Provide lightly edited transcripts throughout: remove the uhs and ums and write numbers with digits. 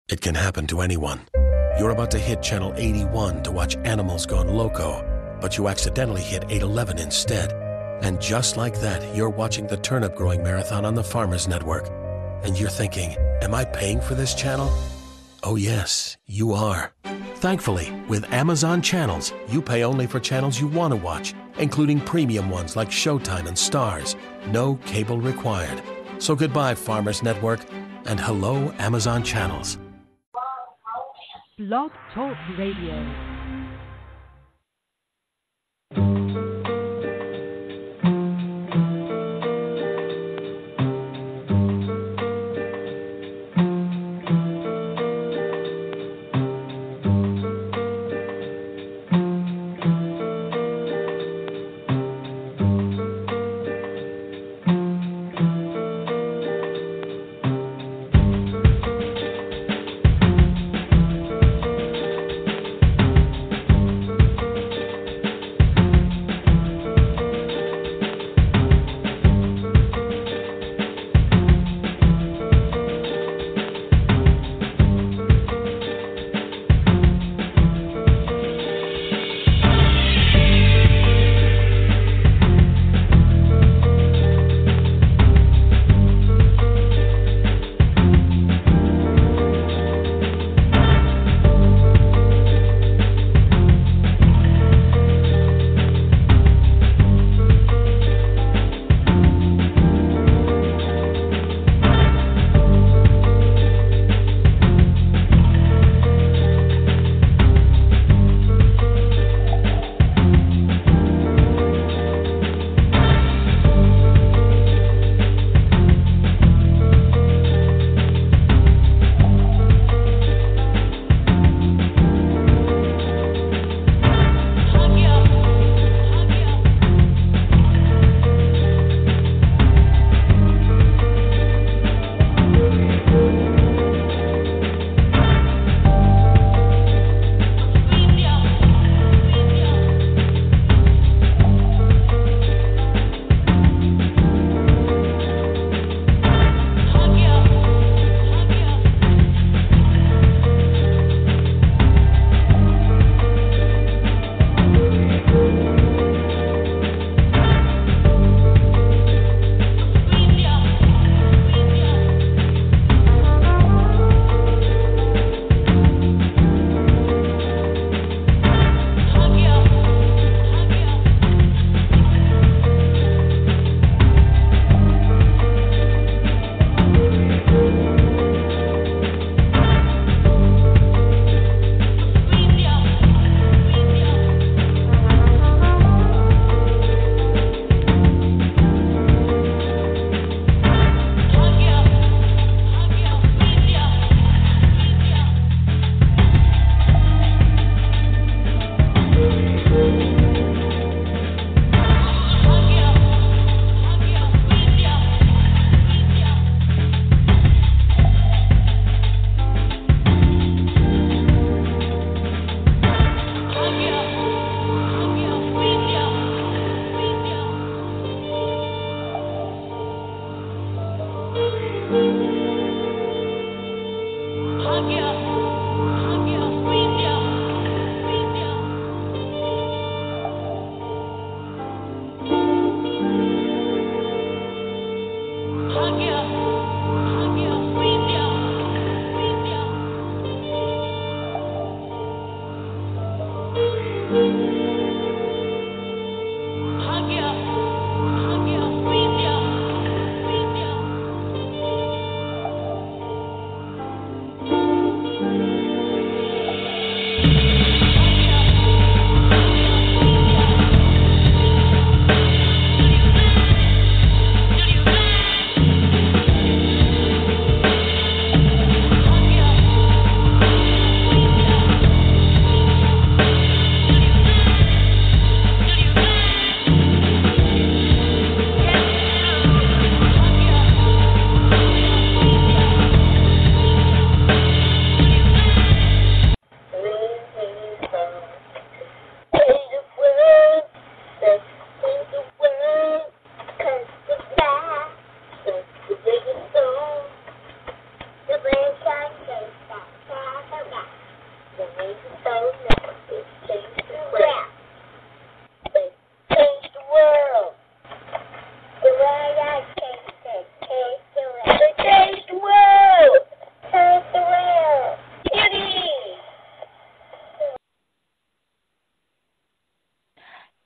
It can happen to anyone. You're about to hit channel 81 to watch Animals Gone Loco, but you accidentally hit 811 instead. And just like that, you're watching the turnip growing marathon on the Farmers Network. And you're thinking, am I paying for this channel? Oh yes, you are. Thankfully, with Amazon Channels, you pay only for channels you want to watch, including premium ones like Showtime and Stars. No cable required. So goodbye, Farmers Network, and hello, Amazon Channels. Blog Talk Radio.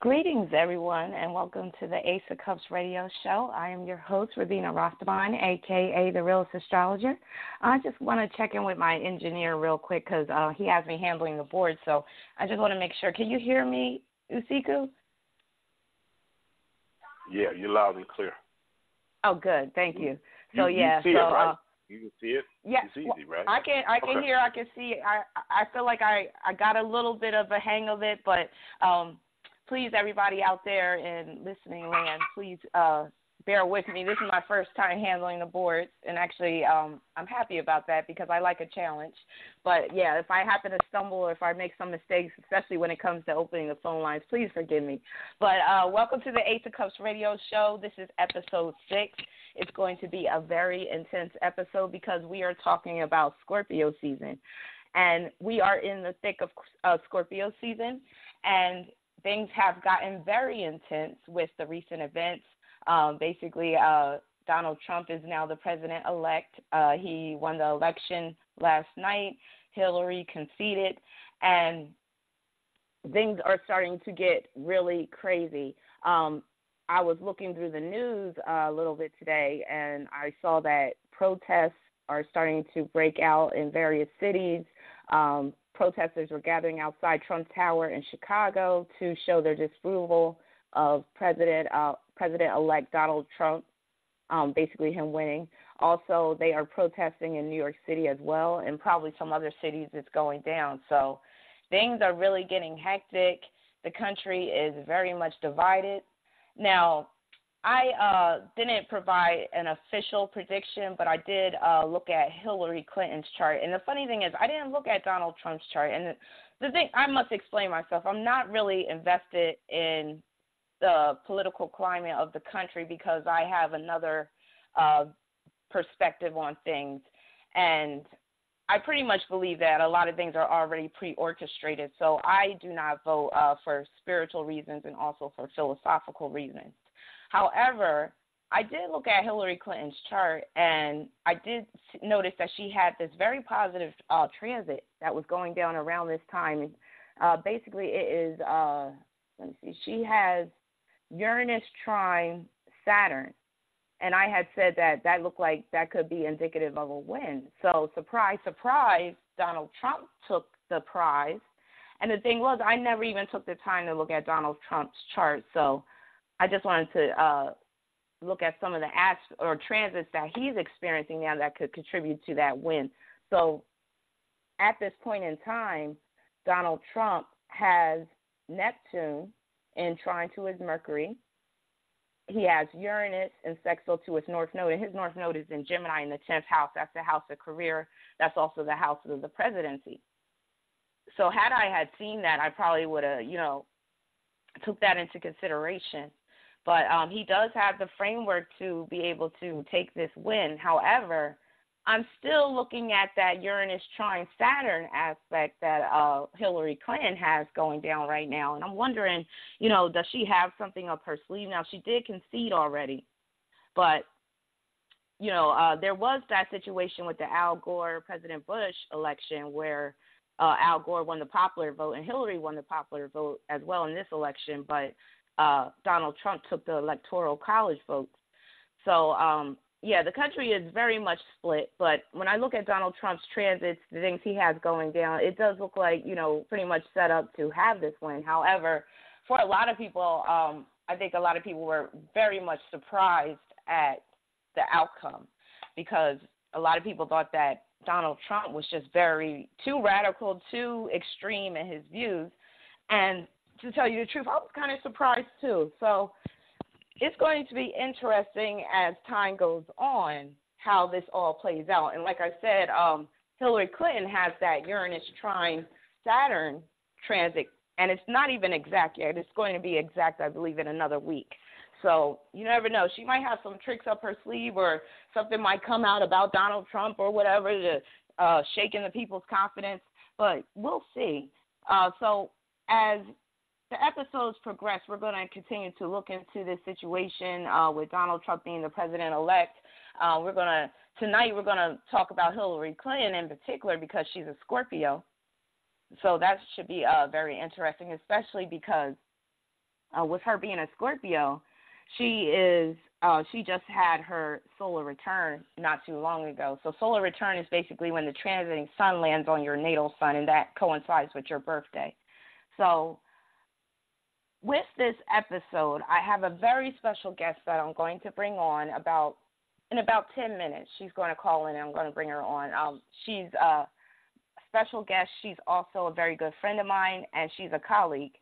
Greetings, everyone, and welcome to the Ace of Cups radio show. I am your host, Radina Rostabine, a.k.a. The Realist Astrologer. I just want to check in with my engineer real quick because he has me handling the board, so I just want to make sure. Can you hear me, Usiku? Yeah, you're loud and clear. Oh, good. Thank you. You see it, right? You can see it? Yeah. It's easy, right? I can hear, I can see. I feel like I got a little bit of a hang of it, but please, everybody out there in listening land, please bear with me. This is my first time handling the boards, and actually I'm happy about that because I like a challenge. But, yeah, if I happen to stumble or if I make some mistakes, especially when it comes to opening the phone lines, please forgive me. But welcome to the Ace of Cups radio show. This is episode 6. It's going to be a very intense episode because we are talking about Scorpio season. And we are in the thick of Scorpio season, and things have gotten very intense with the recent events. Basically, Donald Trump is now the president-elect. He won the election last night. Hillary conceded, and things are starting to get really crazy. I was looking through the news a little bit today, and I saw that protests are starting to break out in various cities. Protesters were gathering outside Trump Tower in Chicago to show their disapproval of President-elect Donald Trump, basically him winning. Also, they are protesting in New York City as well, and probably some other cities it's going down. So things are really getting hectic. The country is very much divided. Now, I didn't provide an official prediction, but I did look at Hillary Clinton's chart. And the funny thing is, I didn't look at Donald Trump's chart. And the thing, I must explain myself, I'm not really invested in the political climate of the country because I have another perspective on things. And I pretty much believe that a lot of things are already pre-orchestrated. So I do not vote for spiritual reasons and also for philosophical reasons. However, I did look at Hillary Clinton's chart, and I did notice that she had this very positive transit that was going down around this time. Basically, it is, let me see, she has Uranus trine Saturn, and I had said that looked like that could be indicative of a win. So, surprise, surprise, Donald Trump took the prize. And the thing was, I never even took the time to look at Donald Trump's chart, so I just wanted to look at some of the transits that he's experiencing now that could contribute to that win. So at this point in time, Donald Trump has Neptune in trine to his Mercury. He has Uranus in sextile to his North Node, and his North Node is in Gemini in the 10th house. That's the house of career. That's also the house of the presidency. So had I had seen that, I probably would have, took that into consideration. But he does have the framework to be able to take this win. However, I'm still looking at that Uranus trine Saturn aspect that Hillary Clinton has going down right now. And I'm wondering, does she have something up her sleeve? Now, she did concede already. But, there was that situation with the Al Gore, President Bush election where Al Gore won the popular vote and Hillary won the popular vote as well in this election. But Donald Trump took the Electoral College votes. So, the country is very much split. But when I look at Donald Trump's transits, the things he has going down, it does look like, pretty much set up to have this win. However, for a lot of people, I think a lot of people were very much surprised at the outcome because a lot of people thought that Donald Trump was just too radical, too extreme in his views. And to tell you the truth, I was kind of surprised too. So it's going to be interesting as time goes on how this all plays out. And like I said, Hillary Clinton has that Uranus trine Saturn transit, and it's not even exact yet. It's going to be exact, I believe, in another week. So you never know. She might have some tricks up her sleeve or something might come out about Donald Trump or whatever to shaking the people's confidence. But we'll see. So as the episodes progress, we're going to continue to look into this situation with Donald Trump being the president-elect. Tonight we're going to talk about Hillary Clinton in particular because she's a Scorpio. So that should be very interesting, especially because with her being a Scorpio, she just had her solar return not too long ago. So solar return is basically when the transiting sun lands on your natal sun, and that coincides with your birthday. So with this episode, I have a very special guest that I'm going to bring on in about 10 minutes. She's going to call in, and I'm going to bring her on. She's a special guest. She's also a very good friend of mine, and she's a colleague.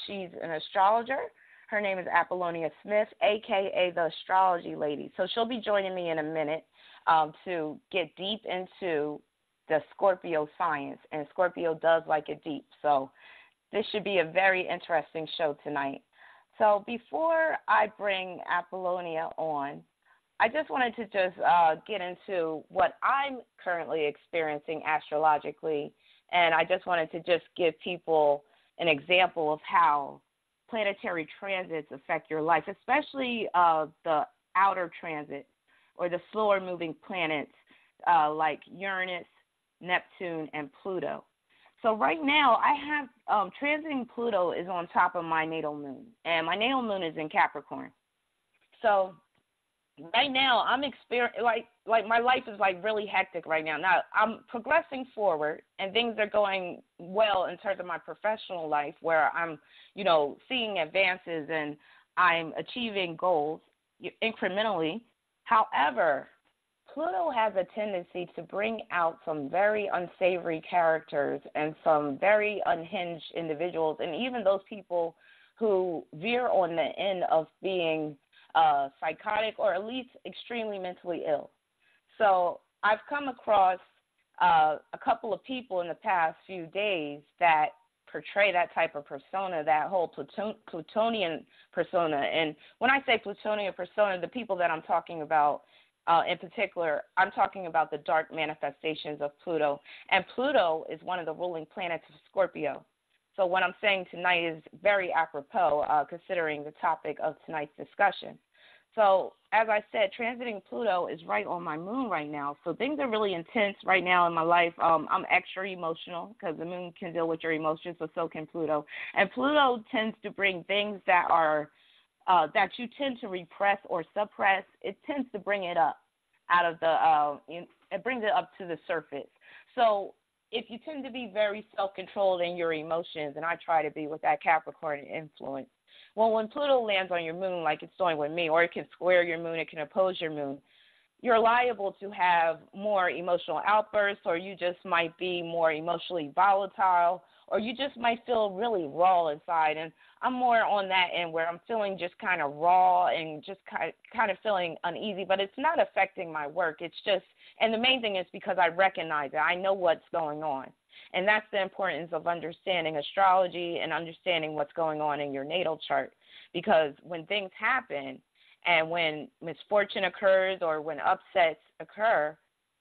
She's an astrologer. Her name is Appollonia Smith, a.k.a. the Astrology Lady. So she'll be joining me in a minute to get deep into the Scorpio science, and Scorpio does like it deep. So this should be a very interesting show tonight. So before I bring Appollonia on, I just wanted to just get into what I'm currently experiencing astrologically, and I just wanted to just give people an example of how planetary transits affect your life, especially the outer transit or the slower moving planets like Uranus, Neptune, and Pluto. So right now I have transiting Pluto is on top of my natal moon, and my natal moon is in Capricorn. So right now I'm experiencing like my life is like really hectic right now. Now I'm progressing forward and things are going well in terms of my professional life, where I'm, seeing advances and I'm achieving goals incrementally. However, Pluto has a tendency to bring out some very unsavory characters and some very unhinged individuals, and even those people who veer on the end of being psychotic or at least extremely mentally ill. So I've come across a couple of people in the past few days that portray that type of persona, that whole Plutonian persona. And when I say Plutonian persona, the people that I'm talking about in particular, I'm talking about the dark manifestations of Pluto. And Pluto is one of the ruling planets of Scorpio. So what I'm saying tonight is very apropos, considering the topic of tonight's discussion. So as I said, transiting Pluto is right on my moon right now. So things are really intense right now in my life. I'm extra emotional because the moon can deal with your emotions, but so can Pluto. And Pluto tends to bring things that are that you tend to repress or suppress. It tends to bring it up out of it brings it up to the surface. So if you tend to be very self-controlled in your emotions, and I try to be with that Capricorn influence, well, when Pluto lands on your moon like it's doing with me, or it can square your moon, it can oppose your moon, you're liable to have more emotional outbursts, or you just might be more emotionally volatile, or you just might feel really raw inside. And I'm more on that end where I'm feeling just kind of raw and just kind of feeling uneasy, but it's not affecting my work. It's just, and the main thing is because I recognize it. I know what's going on. And that's the importance of understanding astrology and understanding what's going on in your natal chart. Because when things happen and when misfortune occurs or when upsets occur,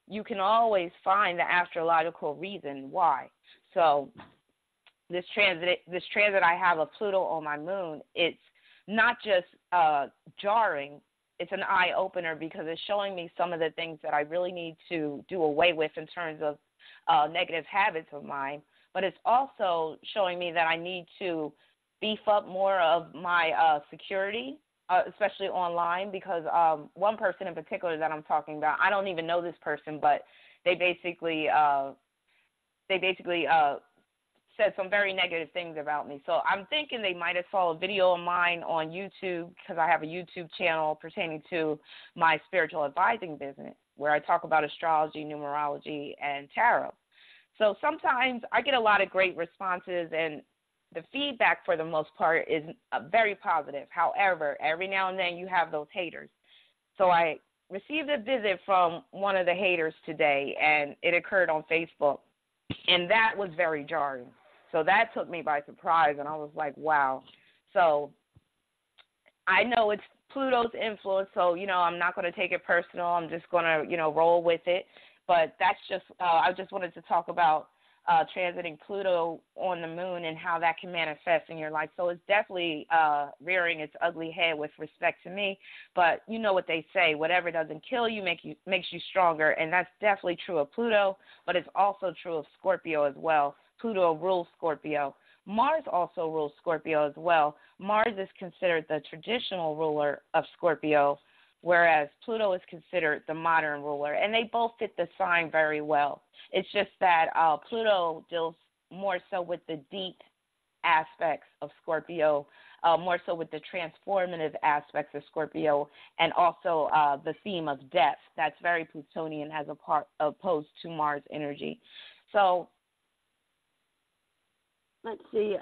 you can always find the astrological reason why. So this transit I have of Pluto on my moon, it's not just jarring. It's an eye-opener because it's showing me some of the things that I really need to do away with in terms of negative habits of mine, but it's also showing me that I need to beef up more of my security, especially online, because one person in particular that I'm talking about, I don't even know this person, but they basically said some very negative things about me. So I'm thinking they might have saw a video of mine on YouTube, because I have a YouTube channel pertaining to my spiritual advising business where I talk about astrology, numerology, and tarot. So sometimes I get a lot of great responses, and the feedback for the most part is very positive. However, every now and then you have those haters. So I received a visit from one of the haters today, and it occurred on Facebook, and that was very jarring. So that took me by surprise, and I was like, wow. So I know it's Pluto's influence, so, I'm not going to take it personal. I'm just going to, roll with it. But that's just, I just wanted to talk about transiting Pluto on the moon and how that can manifest in your life. So it's definitely rearing its ugly head with respect to me. But you know what they say, whatever doesn't kill you makes you stronger. And that's definitely true of Pluto, but it's also true of Scorpio as well. Pluto rules Scorpio, Mars also rules Scorpio as well. Mars is considered the traditional ruler of Scorpio, whereas Pluto is considered the modern ruler. And they both fit the sign very well. It's just that Pluto deals more so with the deep aspects of Scorpio, more so with the transformative aspects of Scorpio, and also the theme of death. That's very Plutonian as opposed to Mars energy. So let's see.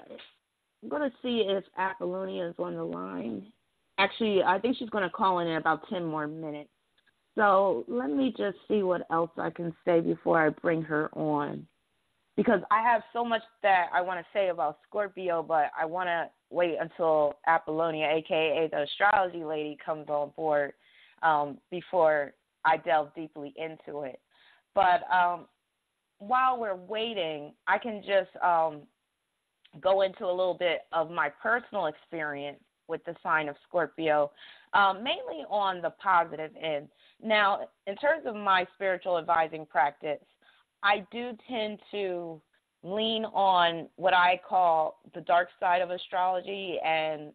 I'm going to see if Appollonia is on the line. Actually, I think she's going to call in about 10 more minutes. So let me just see what else I can say before I bring her on. Because I have so much that I want to say about Scorpio, but I want to wait until Appollonia, a.k.a. the Astrology Lady, comes on board before I delve deeply into it. But while we're waiting, I can just go into a little bit of my personal experience with the sign of Scorpio, mainly on the positive end. Now, in terms of my spiritual advising practice, I do tend to lean on what I call the dark side of astrology and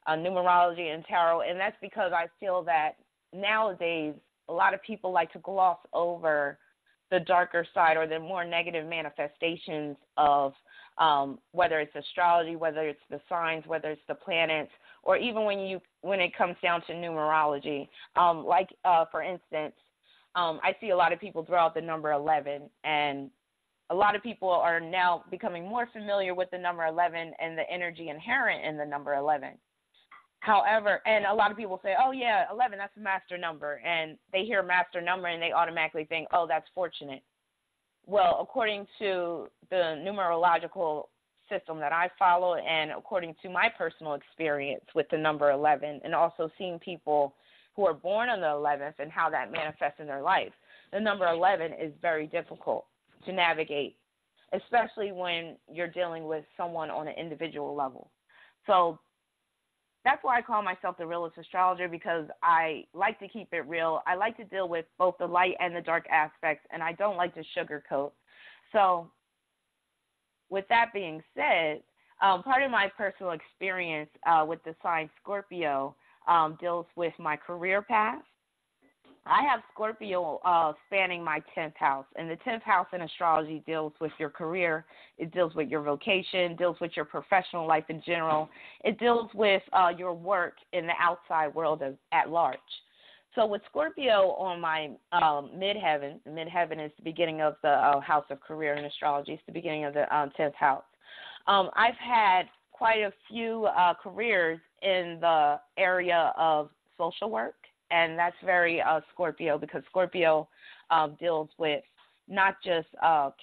numerology and tarot, and that's because I feel that nowadays a lot of people like to gloss over the darker side or the more negative manifestations of whether it's astrology, whether it's the signs, whether it's the planets, or even when it comes down to numerology. For instance, I see a lot of people throw out the number 11, and a lot of people are now becoming more familiar with the number 11 and the energy inherent in the number 11. However, and a lot of people say, oh, yeah, 11, that's a master number, and they hear master number and they automatically think, oh, that's fortunate. Well, according to the numerological system that I follow and according to my personal experience with the number 11 and also seeing people who are born on the 11th and how that manifests in their life, the number 11 is very difficult to navigate, especially when you're dealing with someone on an individual level. So that's why I call myself the realist astrologer, because I like to keep it real. I like to deal with both the light and the dark aspects, and I don't like to sugarcoat. So with that being said, part of my personal experience with the sign Scorpio deals with my career path. I have Scorpio spanning my 10th house, and the 10th house in astrology deals with your career. It deals with your vocation, deals with your professional life in general. It deals with your work in the outside world at large. So with Scorpio on my midheaven is the beginning of the house of career in astrology. It's the beginning of the 10th house. I've had quite a few careers in the area of social work, and that's very Scorpio, because Scorpio deals with not just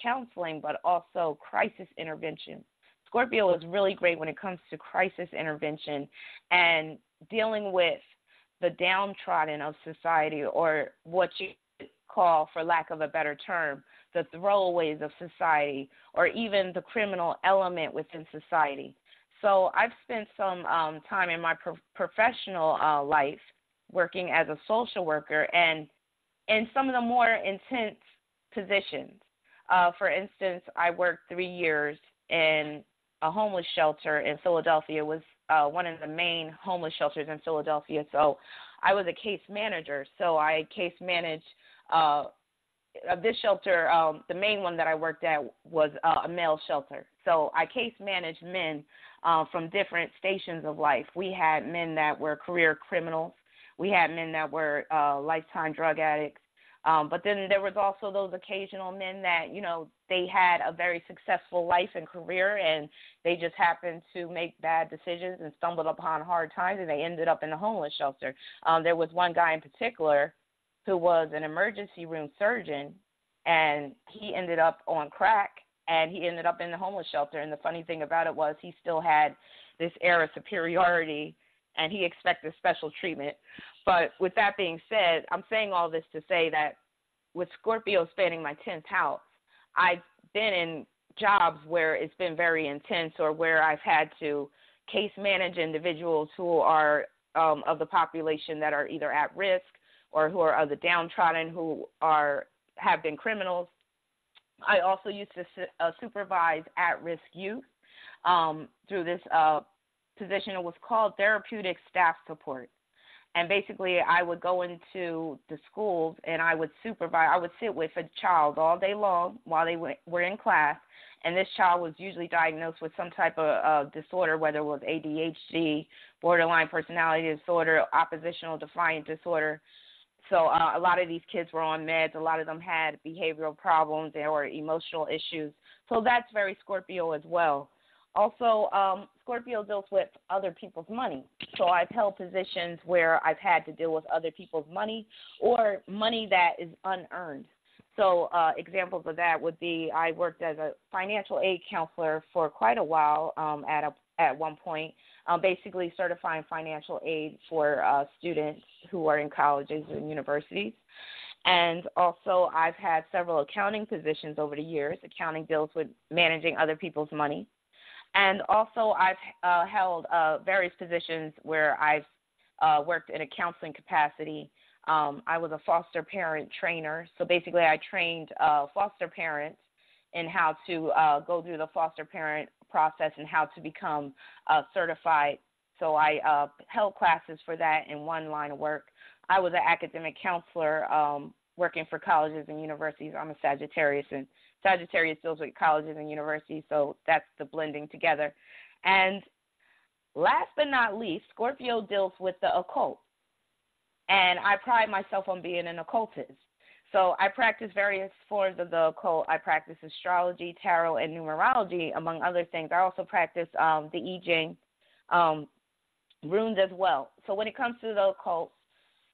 counseling but also crisis intervention. Scorpio is really great when it comes to crisis intervention and dealing with the downtrodden of society, or what you call, for lack of a better term, the throwaways of society, or even the criminal element within society. So I've spent some time in my professional life working as a social worker and in some of the more intense positions. For instance, I worked 3 years in a homeless shelter in Philadelphia. It was one of the main homeless shelters in Philadelphia. So I was a case manager. So I case managed this shelter. The main one that I worked at was a male shelter. So I case managed men from different stations of life. We had men that were career criminals. We had men that were lifetime drug addicts. But then there was also those occasional men that, they had a very successful life and career, and they just happened to make bad decisions and stumbled upon hard times, and they ended up in the homeless shelter. There was one guy in particular who was an emergency room surgeon, and he ended up on crack, and he ended up in the homeless shelter. And the funny thing about it was he still had this air of superiority, and he expected special treatment. But with that being said, I'm saying all this to say that with Scorpio spanning my 10th house, I've been in jobs where it's been very intense, or where I've had to case manage individuals who are of the population that are either at risk or who are of the downtrodden, who have been criminals. I also used to supervise at-risk youth. through this position. It was called therapeutic staff support. And basically, I would go into the schools and I would supervise. I would sit with a child all day long while they were in class. And this child was usually diagnosed with some type of disorder, whether it was ADHD, borderline personality disorder, oppositional defiant disorder. So a lot of these kids were on meds. A lot of them had behavioral problems or emotional issues. So that's very Scorpio as well. Also, Scorpio deals with other people's money. So I've held positions where I've had to deal with other people's money or money that is unearned. So examples of that would be I worked as a financial aid counselor for quite a while at one point, basically certifying financial aid for students who are in colleges and universities. And also I've had several accounting positions over the years. Accounting deals with managing other people's money. And also I've held various positions where I've worked in a counseling capacity. I was a foster parent trainer. So basically I trained foster parents in how to go through the foster parent process and how to become certified. So I held classes for that in one line of work. I was an academic counselor working for colleges and universities. I'm a Sagittarius, and Sagittarius deals with colleges and universities, so that's the blending together. And last but not least, Scorpio deals with the occult. And I pride myself on being an occultist. So I practice various forms of the occult. I practice astrology, tarot, and numerology, among other things. I also practice the I Ching, runes as well. So when it comes to the occult,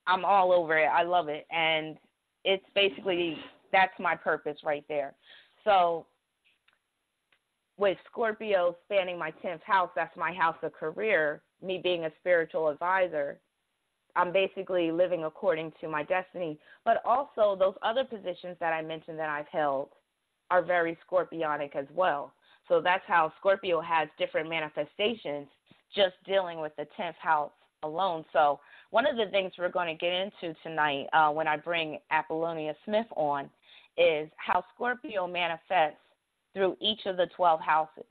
I'm all over it. I love it. And it's basically, that's my purpose right there. So with Scorpio spanning my 10th house, that's my house of career, me being a spiritual advisor, I'm basically living according to my destiny. But also those other positions that I mentioned that I've held are very Scorpionic as well. So that's how Scorpio has different manifestations just dealing with the 10th house alone. So one of the things we're going to get into tonight when I bring Appollonia Smith on is how Scorpio manifests through each of the 12 houses.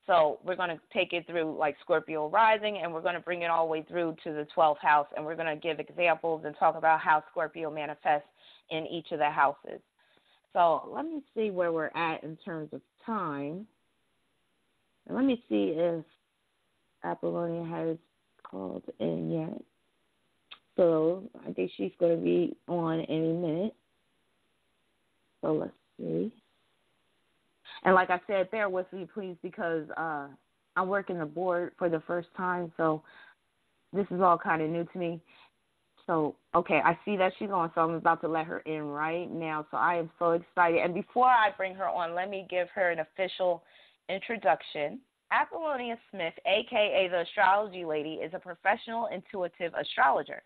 So we're going to take it through like Scorpio rising, and we're going to bring it all the way through to the 12th house, and we're going to give examples and talk about how Scorpio manifests in each of the houses. So let me see where we're at in terms of time. And let me see if Appollonia has called in yet. So I think she's going to be on any minute. So let's see. And like I said, bear with me, please, because I'm working the board for the first time, so this is all kind of new to me. So, okay, I see that she's on, so I'm about to let her in right now. So I am so excited. And before I bring her on, let me give her an official introduction. Appollonia Smith, a.k.a. the Astrology Lady, is a professional intuitive astrologer,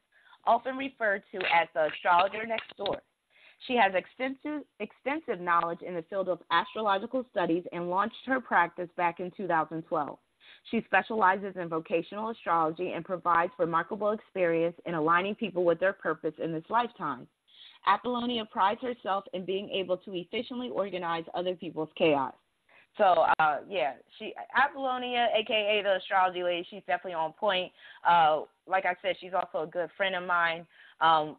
often referred to as the astrologer next door. She has extensive knowledge in the field of astrological studies and launched her practice back in 2012. She specializes in vocational astrology and provides remarkable experience in aligning people with their purpose in this lifetime. Appollonia prides herself in being able to efficiently organize other people's chaos. So, Appollonia, a.k.a. the Astrology Lady, she's definitely on point. Like I said, she's also a good friend of mine.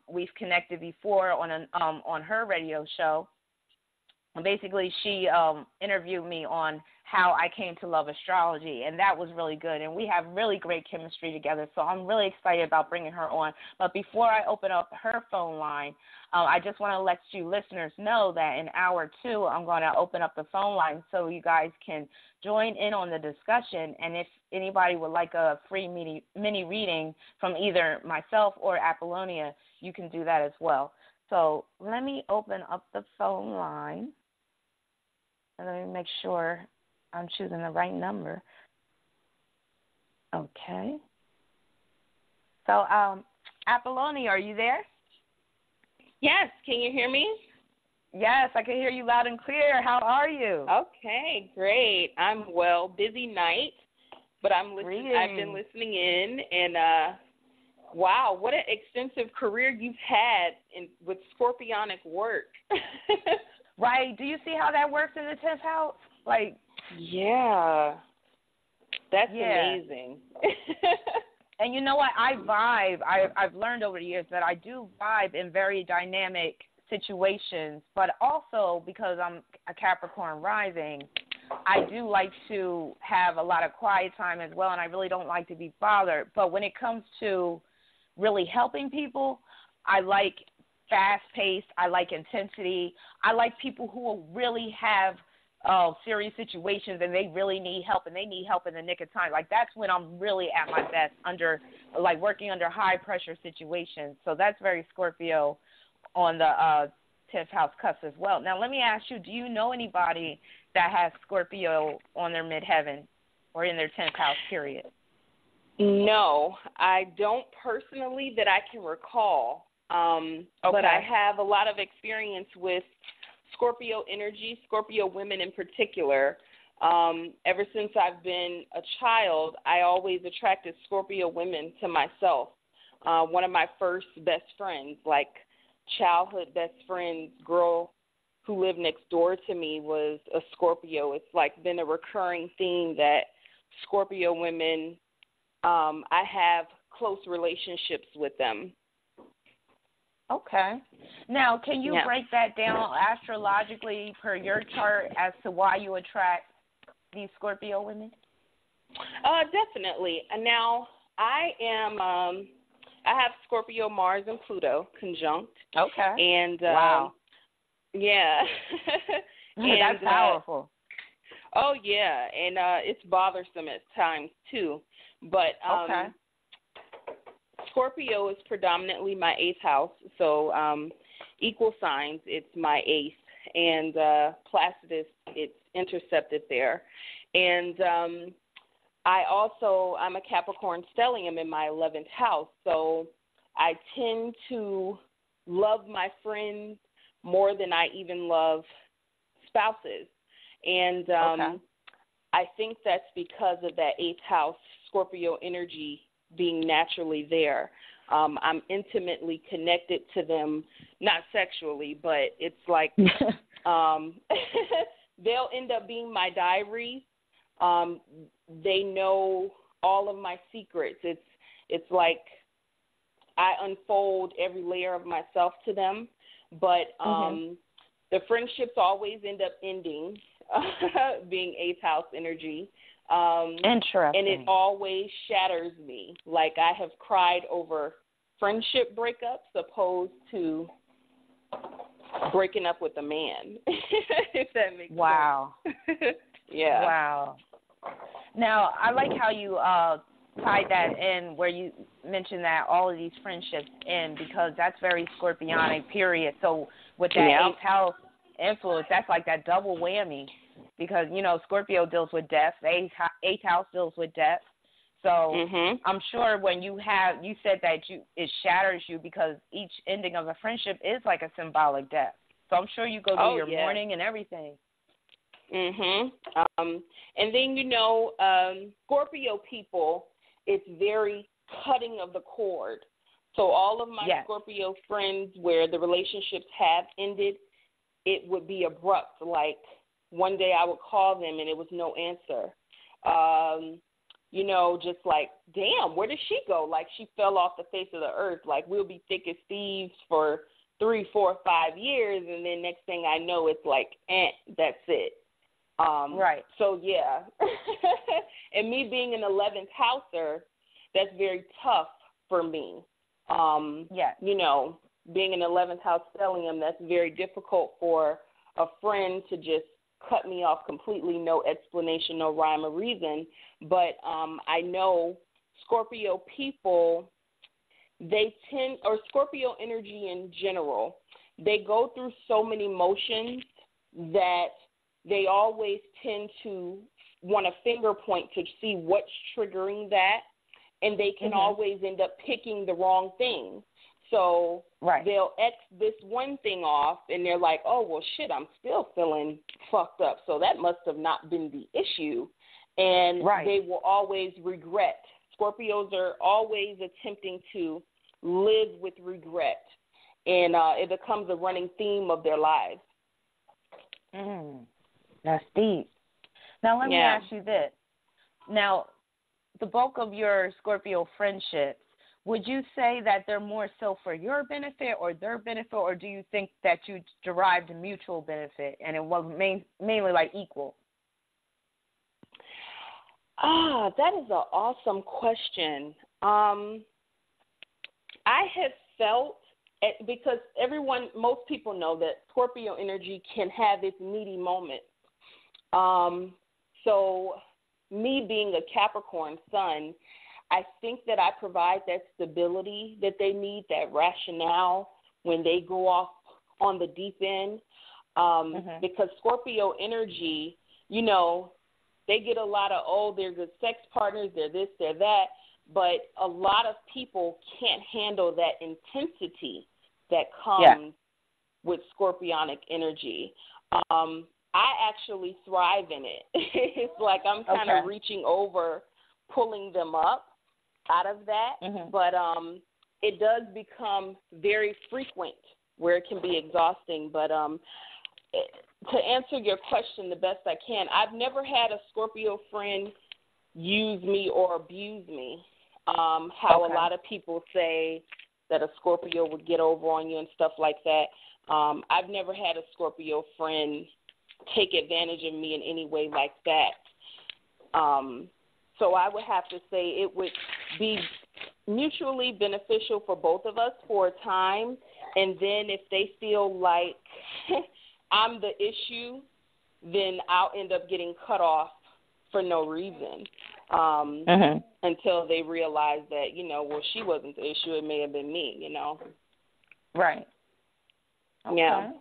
We've connected before on her radio show. Basically, she interviewed me on how I came to love astrology, and that was really good. And we have really great chemistry together, so I'm really excited about bringing her on. But before I open up her phone line, I just want to let you listeners know that in hour 2, I'm going to open up the phone line so you guys can join in on the discussion. And if anybody would like a free mini reading from either myself or Appollonia, you can do that as well. So let me open up the phone line. And let me make sure I'm choosing the right number. Okay. So, Appollonia, are you there? Yes. Can you hear me? Yes, I can hear you loud and clear. How are you? Okay, great. I'm well. Busy night, but I'm listening. I've been listening in, and wow, what an extensive career you've had with Scorpionic work. Right. Do you see how that works in the 10th house? Yeah. That's amazing. And you know what? I vibe. I've learned over the years that I do vibe in very dynamic situations, but also because I'm a Capricorn rising, I do like to have a lot of quiet time as well, and I really don't like to be bothered. But when it comes to really helping people, I like fast-paced. I like intensity. I like people who will really have serious situations and they really need help, and they need help in the nick of time. Like, that's when I'm really at my best, working under high-pressure situations. So that's very Scorpio on the 10th house cusp as well. Now, let me ask you, do you know anybody that has Scorpio on their midheaven or in their 10th house period? No, I don't personally that I can recall. But I have a lot of experience with Scorpio energy, Scorpio women in particular. Ever since I've been a child, I always attracted Scorpio women to myself. One of my first best friends, like childhood best friends, girl who lived next door to me, was a Scorpio. It's like been a recurring theme that Scorpio women, I have close relationships with them. Okay. Now, can you break that down astrologically per your chart as to why you attract these Scorpio women? Definitely. Now, I have Scorpio, Mars, and Pluto conjunct. Okay. And wow. Yeah. And, that's powerful. Oh yeah, and it's bothersome at times too. But okay. Scorpio is predominantly my 8th house, so equal signs, it's my 8th, and Placidus, it's intercepted there. And I'm a Capricorn stellium in my 11th house, so I tend to love my friends more than I even love spouses. And I think that's because of that 8th house Scorpio energy being naturally there. I'm intimately connected to them, not sexually, but it's like they'll end up being my diaries. They know all of my secrets. It's like I unfold every layer of myself to them, but the friendships always end up ending, being 8th house energy. Interesting. And it always shatters me. Like, I have cried over friendship breakups opposed to breaking up with a man, if that makes sense. Yeah. Wow. Now, I like how you tied that in where you mentioned that all of these friendships end, because that's very Scorpionic period. So with that 8th house influence, that's like that double whammy. Because, Scorpio deals with death. The 8th house deals with death. So I'm sure when you said that it shatters you because each ending of a friendship is like a symbolic death. So I'm sure you go through your mourning and everything. And then, Scorpio people, it's very cutting of the cord. So all of my Scorpio friends where the relationships have ended, it would be abrupt, like, one day I would call them and it was no answer. Just like, damn, where did she go? Like, she fell off the face of the earth. Like, we'll be thick as thieves for 3, 4, 5 years, and then next thing I know, it's like, that's it. Right. So, yeah. And me being an 11th houser, that's very tough for me. Being an 11th house stellium, that's very difficult for a friend to just cut me off completely, no explanation, no rhyme or reason. But I know Scorpio people, Scorpio energy in general, they go through so many motions that they always tend to want to finger point to see what's triggering that, and they can always end up picking the wrong thing. So they'll X this one thing off, and they're like, oh, well, shit, I'm still feeling fucked up. So that must have not been the issue. And they will always regret. Scorpios are always attempting to live with regret. And it becomes a running theme of their lives. That's deep. Now, let me ask you this. Now, the bulk of your Scorpio friendships, would you say that they're more so for your benefit or their benefit, or do you think that you derived a mutual benefit and it was mainly like equal? That is an awesome question. I have felt, because most people know that Scorpio energy can have its needy moment. So me being a Capricorn sun, I think that I provide that stability that they need, that rationale when they go off on the deep end. Because Scorpio energy, you know, they get a lot of, they're good sex partners, they're this, they're that, but a lot of people can't handle that intensity that comes with Scorpionic energy. I actually thrive in it. It's like I'm kind of reaching over, pulling them up out of that, but it does become very frequent where it can be exhausting. But to answer your question the best I can, I've never had a Scorpio friend use me or abuse me. A lot of people say that a Scorpio would get over on you and stuff like that. I've never had a Scorpio friend take advantage of me in any way like that. So I would have to say it would be mutually beneficial for both of us for a time, and then if they feel like I'm the issue, then I'll end up getting cut off for no reason until they realize that, you know, well, she wasn't the issue. It may have been me, you know. Right. Okay. Yeah.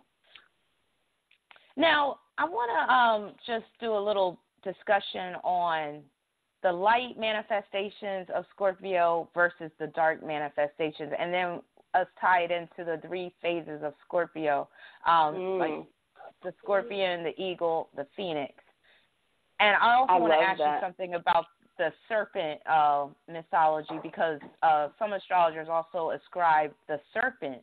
Now, I want to just do a little discussion on the light manifestations of Scorpio versus the dark manifestations, and then us tie it into the 3 phases of Scorpio, like the scorpion, the eagle, the phoenix. And I also want to ask you something about the serpent mythology, because some astrologers also ascribe the serpent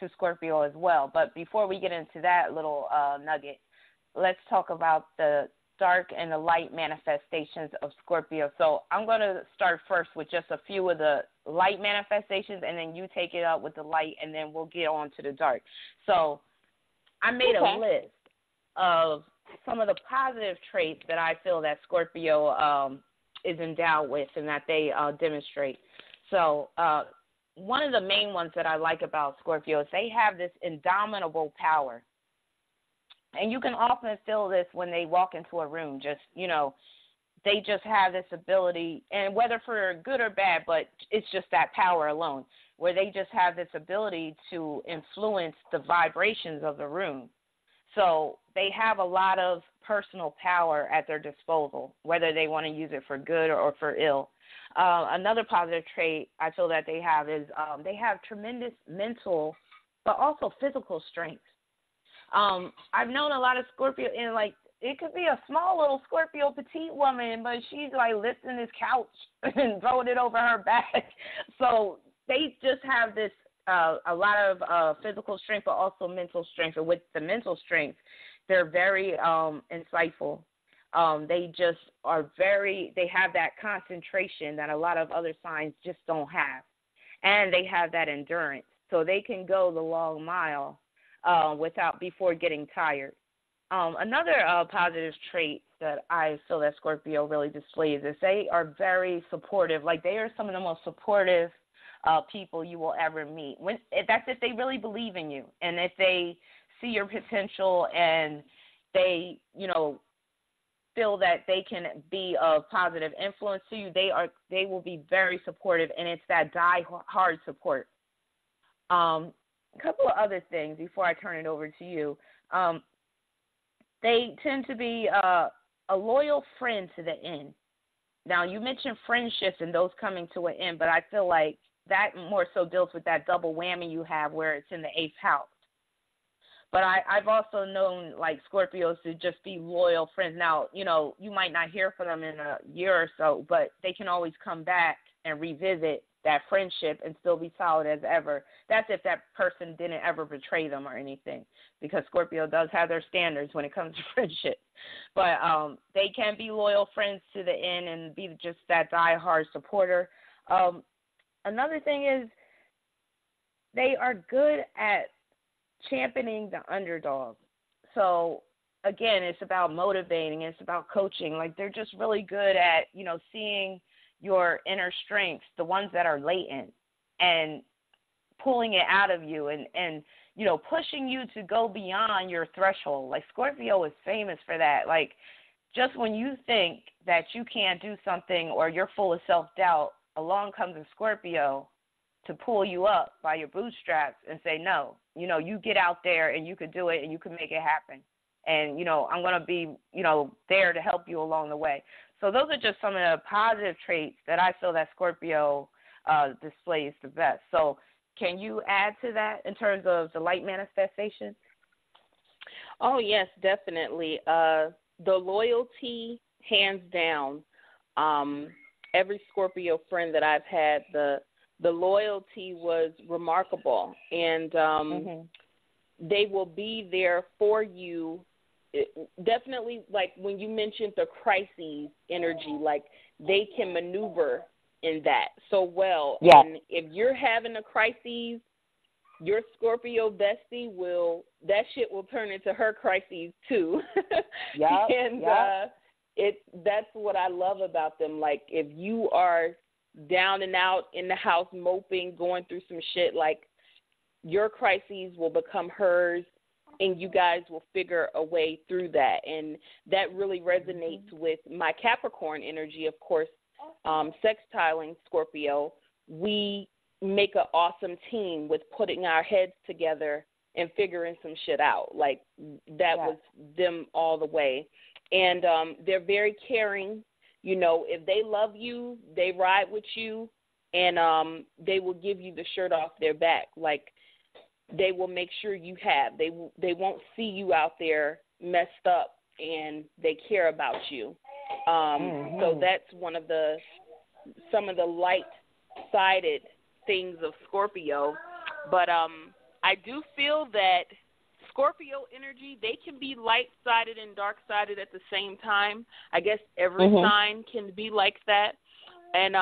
to Scorpio as well. But before we get into that little nugget, let's talk about the dark and the light manifestations of Scorpio. So I'm going to start first with just a few of the light manifestations, and then you take it up with the light, and then we'll get on to the dark. So I made a list of some of the positive traits that I feel that Scorpio is endowed with and that they demonstrate. So one of the main ones that I like about Scorpio is they have this indomitable power. And you can often feel this when they walk into a room, just, you know, they just have this ability, and whether for good or bad, but it's just that power alone, where they just have this ability to influence the vibrations of the room. So they have a lot of personal power at their disposal, whether they want to use it for good or for ill. Another positive trait I feel that they have is they have tremendous mental but also physical strength. I've known a lot of Scorpio, and like it could be a small little Scorpio petite woman, but she's like lifting this couch and throwing it over her back. So they just have this a lot of physical strength, but also mental strength. And with the mental strength, they're very insightful. They just are they have that concentration that a lot of other signs just don't have. And they have that endurance. So they can go the long mile before getting tired. Another positive trait that I feel that Scorpio really displays is they are very supportive. Like they are some of the most supportive people you will ever meet. That's if they really believe in you, and if they see your potential and they, you know, feel that they can be a positive influence to you, they will be very supportive, and it's that die-hard support. A couple of other things before I turn it over to you. They tend to be a loyal friend to the end. Now, you mentioned friendships and those coming to an end, but I feel like that more so deals with that double whammy you have where it's in the 8th house. But I've also known, like, Scorpios to just be loyal friends. Now, you know, you might not hear from them in a year or so, but they can always come back and revisit that friendship and still be solid as ever. That's if that person didn't ever betray them or anything, because Scorpio does have their standards when it comes to friendship. But they can be loyal friends to the end and be just that diehard supporter. Another thing is they are good at championing the underdog. So, again, it's about motivating. It's about coaching. Like, they're just really good at, seeing your inner strengths, the ones that are latent, and pulling it out of you and pushing you to go beyond your threshold. Like, Scorpio is famous for that. Like, just when you think that you can't do something or you're full of self-doubt, along comes a Scorpio to pull you up by your bootstraps and say, no, you get out there and you could do it and you can make it happen. And, I'm going to be, there to help you along the way. So those are just some of the positive traits that I feel that Scorpio displays the best. So can you add to that in terms of the light manifestation? Oh, yes, definitely. The loyalty, hands down. Every Scorpio friend that I've had, the loyalty was remarkable. And they will be there for you. Definitely, like when you mentioned the crises energy, like they can maneuver in that so well. Yeah. And if you're having a crisis, your Scorpio bestie that shit will turn into her crises too. Yeah. And that's what I love about them. Like, if you are down and out in the house moping, going through some shit, like, your crises will become hers, and you guys will figure a way through that. And that really resonates with my Capricorn energy, of course, sextiling Scorpio. We make an awesome team with putting our heads together and figuring some shit out. Like, that was them all the way. And they're very caring. If they love you, they ride with you, and they will give you the shirt off their back. Like, they will make sure you have. They won't see you out there messed up, and they care about you. So that's some of the light-sided things of Scorpio. But I do feel that Scorpio energy, they can be light-sided and dark-sided at the same time. I guess every sign can be like that. And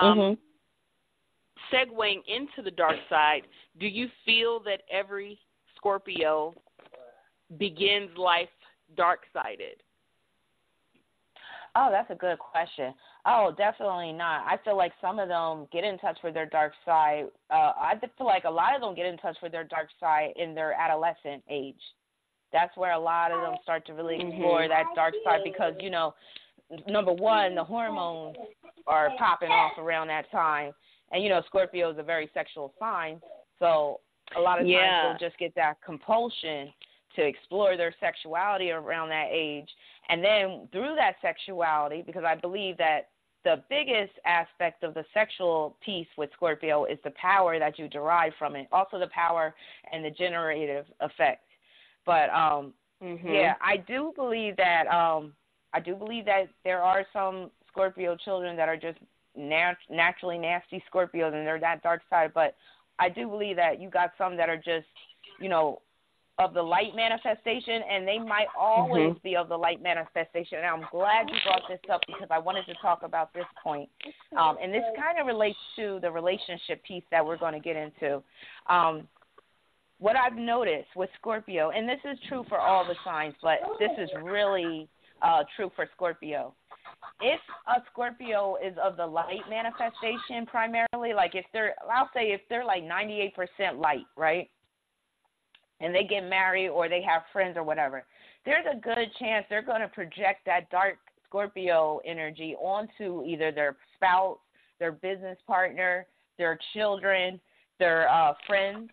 segueing into the dark side, do you feel that every Scorpio begins life dark-sided? Oh, that's a good question. Oh, definitely not. I feel like some of them get in touch with their dark side. I feel like a lot of them get in touch with their dark side in their adolescent age. That's where a lot of them start to really explore that dark side because, number one, the hormones are popping off around that time. And, Scorpio is a very sexual sign. So a lot of times they'll just get that compulsion to explore their sexuality around that age. And then through that sexuality, because I believe that the biggest aspect of the sexual piece with Scorpio is the power that you derive from it, also the power and the generative effect. But, I do believe that there are some Scorpio children that are just naturally nasty Scorpios, and they're that dark side. But I do believe that you got some that are just, of the light manifestation, and they might always be of the light manifestation. And I'm glad you brought this up because I wanted to talk about this point. And this kind of relates to the relationship piece that we're going to get into. What I've noticed with Scorpio, and this is true for all the signs, but this is really true for Scorpio. If a Scorpio is of the light manifestation primarily, like if they're like 98% light, right? And they get married or they have friends or whatever, there's a good chance they're going to project that dark Scorpio energy onto either their spouse, their business partner, their children, their friends,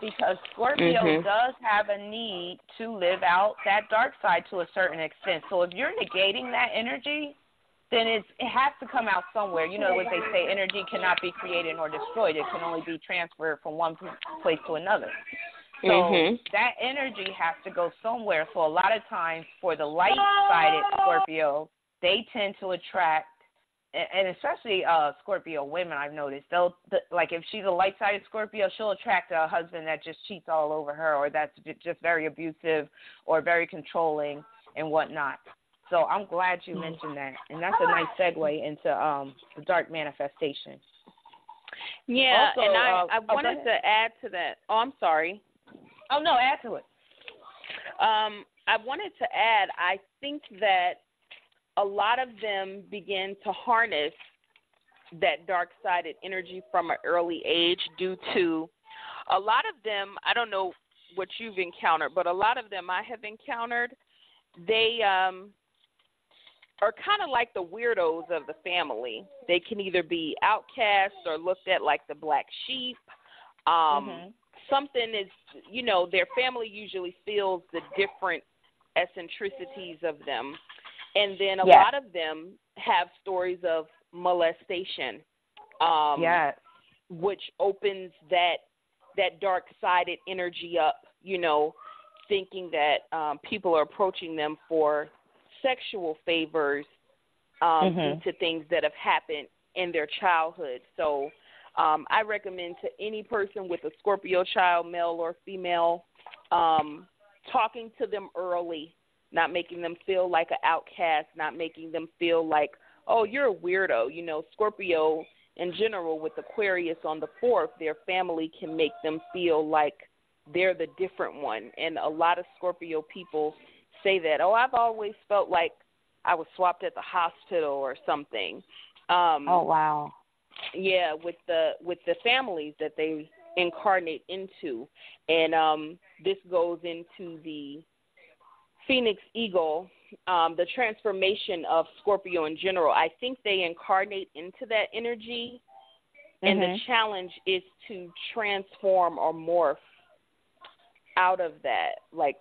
because Scorpio does have a need to live out that dark side to a certain extent. So if you're negating that energy, then it has to come out somewhere. You know what they say, energy cannot be created nor destroyed. It can only be transferred from one place to another. So that energy has to go somewhere. So a lot of times for the light-sided Scorpio, they tend to attract and especially Scorpio women, I've noticed, like if she's a light-sided Scorpio, she'll attract a husband that just cheats all over her, or that's just very abusive or very controlling and whatnot. So I'm glad you mentioned that, and that's a nice segue into the dark manifestation. Yeah, also, and I wanted to add to that. Oh, I'm sorry. Oh, no, add to it. I wanted to add, I think that a lot of them begin to harness that dark-sided energy from an early age due to a lot of them, I don't know what you've encountered, but a lot of them I have encountered, they are kind of like the weirdos of the family. They can either be outcasts or looked at like the black sheep. Something is, their family usually feels the different eccentricities of them. And then a lot of them have stories of molestation, which opens that dark-sided energy up, thinking that people are approaching them for sexual favors due to things that have happened in their childhood. So I recommend to any person with a Scorpio child, male or female, talking to them early, not making them feel like an outcast, not making them feel like, oh, you're a weirdo. Scorpio in general with Aquarius on the 4th, their family can make them feel like they're the different one. And a lot of Scorpio people say that, oh, I've always felt like I was swapped at the hospital or something. Oh, wow. Yeah, with the families that they incarnate into. And this goes into the Phoenix Eagle, the transformation of Scorpio in general. I think they incarnate into that energy, and the challenge is to transform or morph out of that. Like,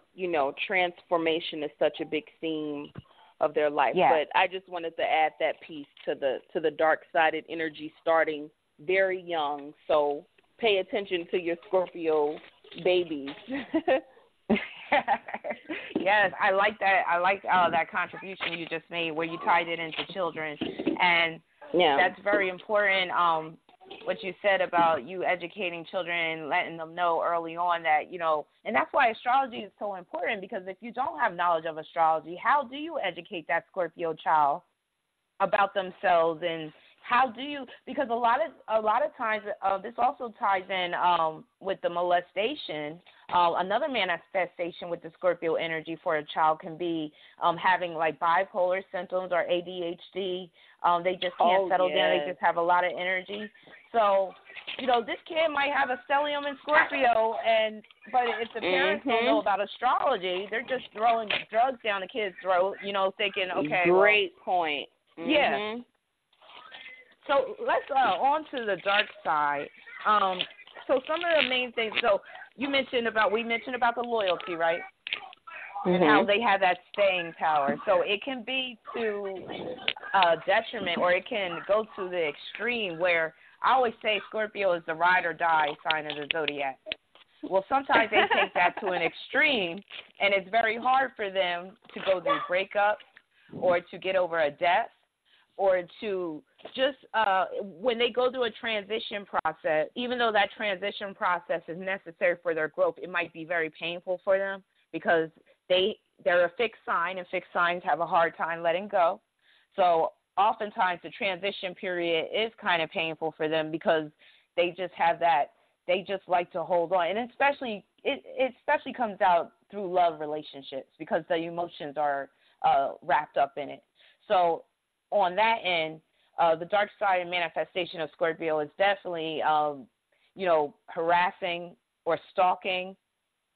transformation is such a big theme of their life. Yeah. But I just wanted to add that piece to the dark-sided energy starting very young. So pay attention to your Scorpio babies. Yes, I like that. I like that contribution you just made where you tied it into children. And that's very important, what you said about you educating children and letting them know early on that, and that's why astrology is so important, because if you don't have knowledge of astrology, how do you educate that Scorpio child about themselves, and how do you, because a lot of times this also ties in with the molestation. Another manifestation with the Scorpio energy for a child can be having like bipolar symptoms or ADHD. They just can't settle down. They just have a lot of energy. So, this kid might have a stellium in Scorpio, but if the parents don't know about astrology, they're just throwing drugs down the kid's throat, thinking, okay. Great point. Yeah. So let's on to the dark side. So some of the main things. So we mentioned about the loyalty, right? And how they have that staying power. So it can be to detriment, or it can go to the extreme where I always say Scorpio is the ride or die sign of the zodiac. Well, sometimes they take that to an extreme, and it's very hard for them to go through breakups or to get over a death, or to just when they go through a transition process, even though that transition process is necessary for their growth, it might be very painful for them because they're a fixed sign, and fixed signs have a hard time letting go. So oftentimes the transition period is kind of painful for them because they just have that, they just like to hold on. And especially, it especially comes out through love relationships because the emotions are wrapped up in it. So on that end, the dark side and manifestation of Scorpio is definitely, harassing or stalking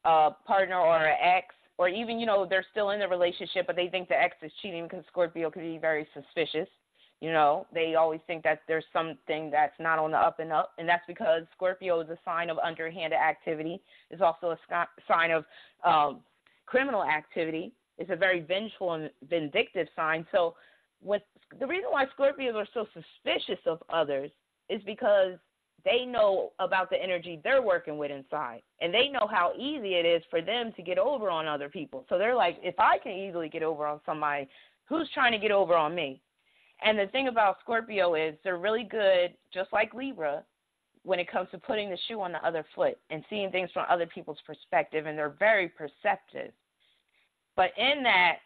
a partner or an ex, or even, they're still in the relationship, but they think the ex is cheating because Scorpio can be very suspicious. They always think that there's something that's not on the up and up, and that's because Scorpio is a sign of underhanded activity. It's also a sign of criminal activity. It's a very vengeful and vindictive sign. So the reason why Scorpios are so suspicious of others is because they know about the energy they're working with inside, and they know how easy it is for them to get over on other people. So they're like, if I can easily get over on somebody, who's trying to get over on me? And the thing about Scorpio is they're really good, just like Libra, when it comes to putting the shoe on the other foot and seeing things from other people's perspective, and they're very perceptive. But in that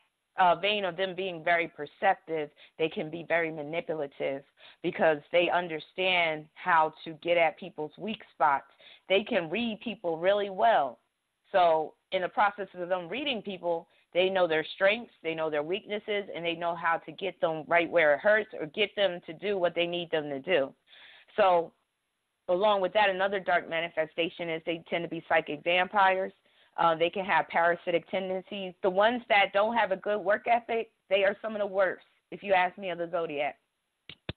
vein of them being very perceptive, they can be very manipulative because they understand how to get at people's weak spots. They can read people really well. So in the process of them reading people, they know their strengths, they know their weaknesses, and they know how to get them right where it hurts or get them to do what they need them to do. So along with that, another dark manifestation is they tend to be psychic vampires. They can have parasitic tendencies. The ones that don't have a good work ethic, they are some of the worst, if you ask me, of the zodiac,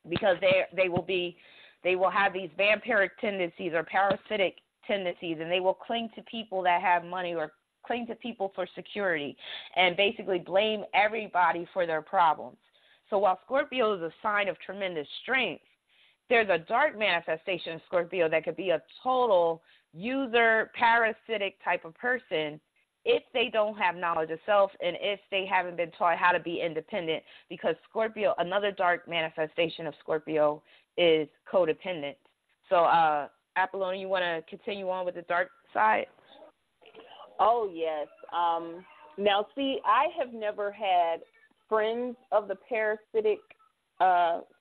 because they will have these vampiric tendencies or parasitic tendencies, and they will cling to people that have money or cling to people for security and basically blame everybody for their problems. So while Scorpio is a sign of tremendous strength, there's a dark manifestation of Scorpio that could be a total user, parasitic type of person if they don't have knowledge of self and if they haven't been taught how to be independent, because Scorpio, another dark manifestation of Scorpio is codependent. So, Appollonia, you want to continue on with the dark side? Oh, yes. Now, see, I have never had friends of the parasitic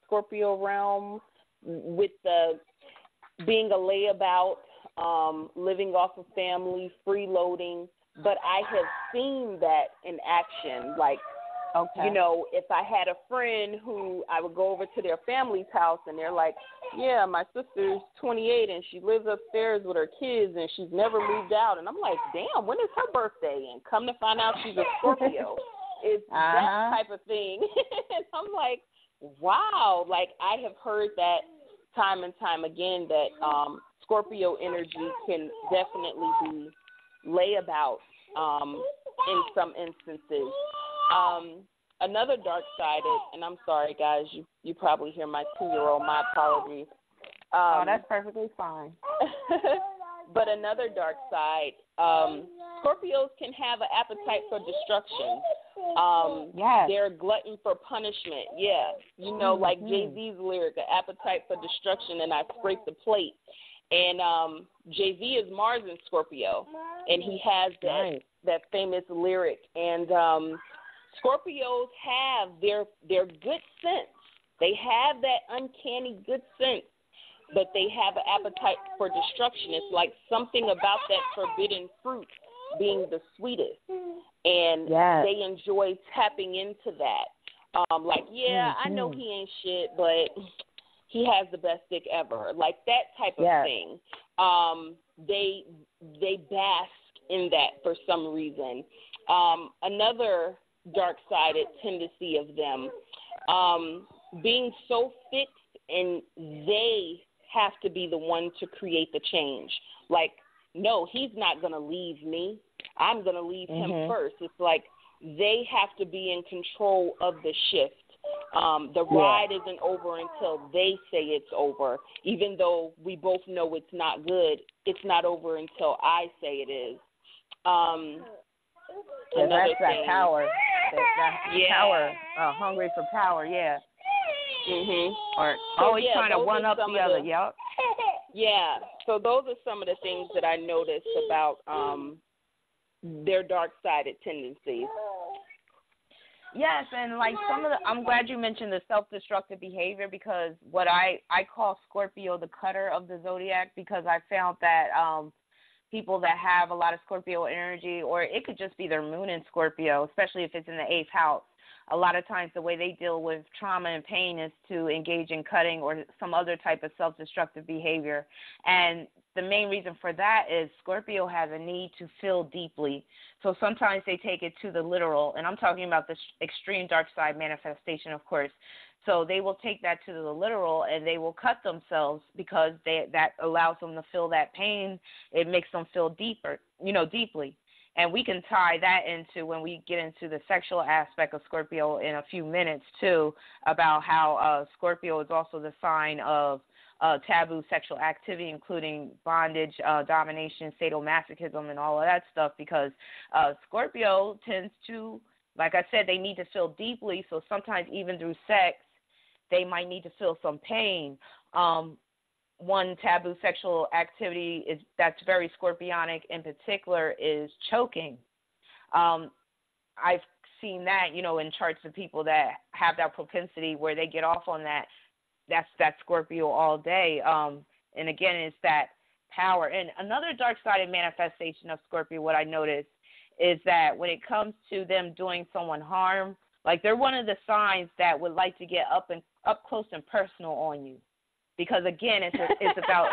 Scorpio realm with the being a layabout, living off of family, freeloading, but I have seen that in action. Like, you know, if I had a friend who I would go over to their family's house and they're like, yeah, my sister's 28 and she lives upstairs with her kids and she's never moved out. And I'm like, damn, when is her birthday? And come to find out she's a Scorpio. It's that type of thing. And I'm like, wow. Like, I have heard that time and time again that Scorpio energy can definitely be layabout in some instances. Another dark side is, and I'm sorry, guys, you probably hear my 2-year-old. My apologies. Oh, that's perfectly fine. But another dark side, Scorpios can have an appetite for destruction. They're a glutton for punishment. Yeah, you know, like Jay-Z's lyric, an appetite for destruction, and I scrape the plate. And Jay-Z is Mars in Scorpio, and he has that famous lyric. And Scorpios have their good sense. They have that uncanny good sense, but they have an appetite for destruction. It's like something about that forbidden fruit being the sweetest, and they enjoy tapping into that. Like, I know he ain't shit, but he has the best dick ever. Like that type of thing. They bask in that for some reason. Another dark-sided tendency of them, being so fixed, and they have to be the one to create the change. Like, no, he's not going to leave me. I'm going to leave him first. It's like they have to be in control of the shift. The ride isn't over until they say it's over. Even though we both know it's not good, it's not over until I say it is. That's that power. That power, hungry for power, Or always trying to one up the other, Yeah, so those are some of the things that I noticed about their dark-sided tendencies. Yes, and like I'm glad you mentioned the self-destructive behavior, because what I call Scorpio the cutter of the zodiac, because I found that people that have a lot of Scorpio energy, or it could just be their moon in Scorpio, especially if it's in the 8th house, a lot of times the way they deal with trauma and pain is to engage in cutting or some other type of self-destructive behavior. And the main reason for that is Scorpio has a need to feel deeply. So sometimes they take it to the literal, and I'm talking about the extreme dark side manifestation, of course. So they will take that to the literal, and they will cut themselves because that allows them to feel that pain. It makes them feel deeply. And we can tie that into when we get into the sexual aspect of Scorpio in a few minutes, too, about how Scorpio is also the sign of taboo sexual activity, including bondage, domination, sadomasochism, and all of that stuff, because Scorpio tends to, like I said, they need to feel deeply. So sometimes even through sex, they might need to feel some pain. One taboo sexual activity that's very scorpionic in particular is choking. I've seen that, in charts of people that have that propensity where they get off on that. That's Scorpio all day. And again, it's that power. And another dark-sided manifestation of Scorpio, what I noticed, is that when it comes to them doing someone harm, like they're one of the signs that would like to get up close and personal on you. Because again, it's about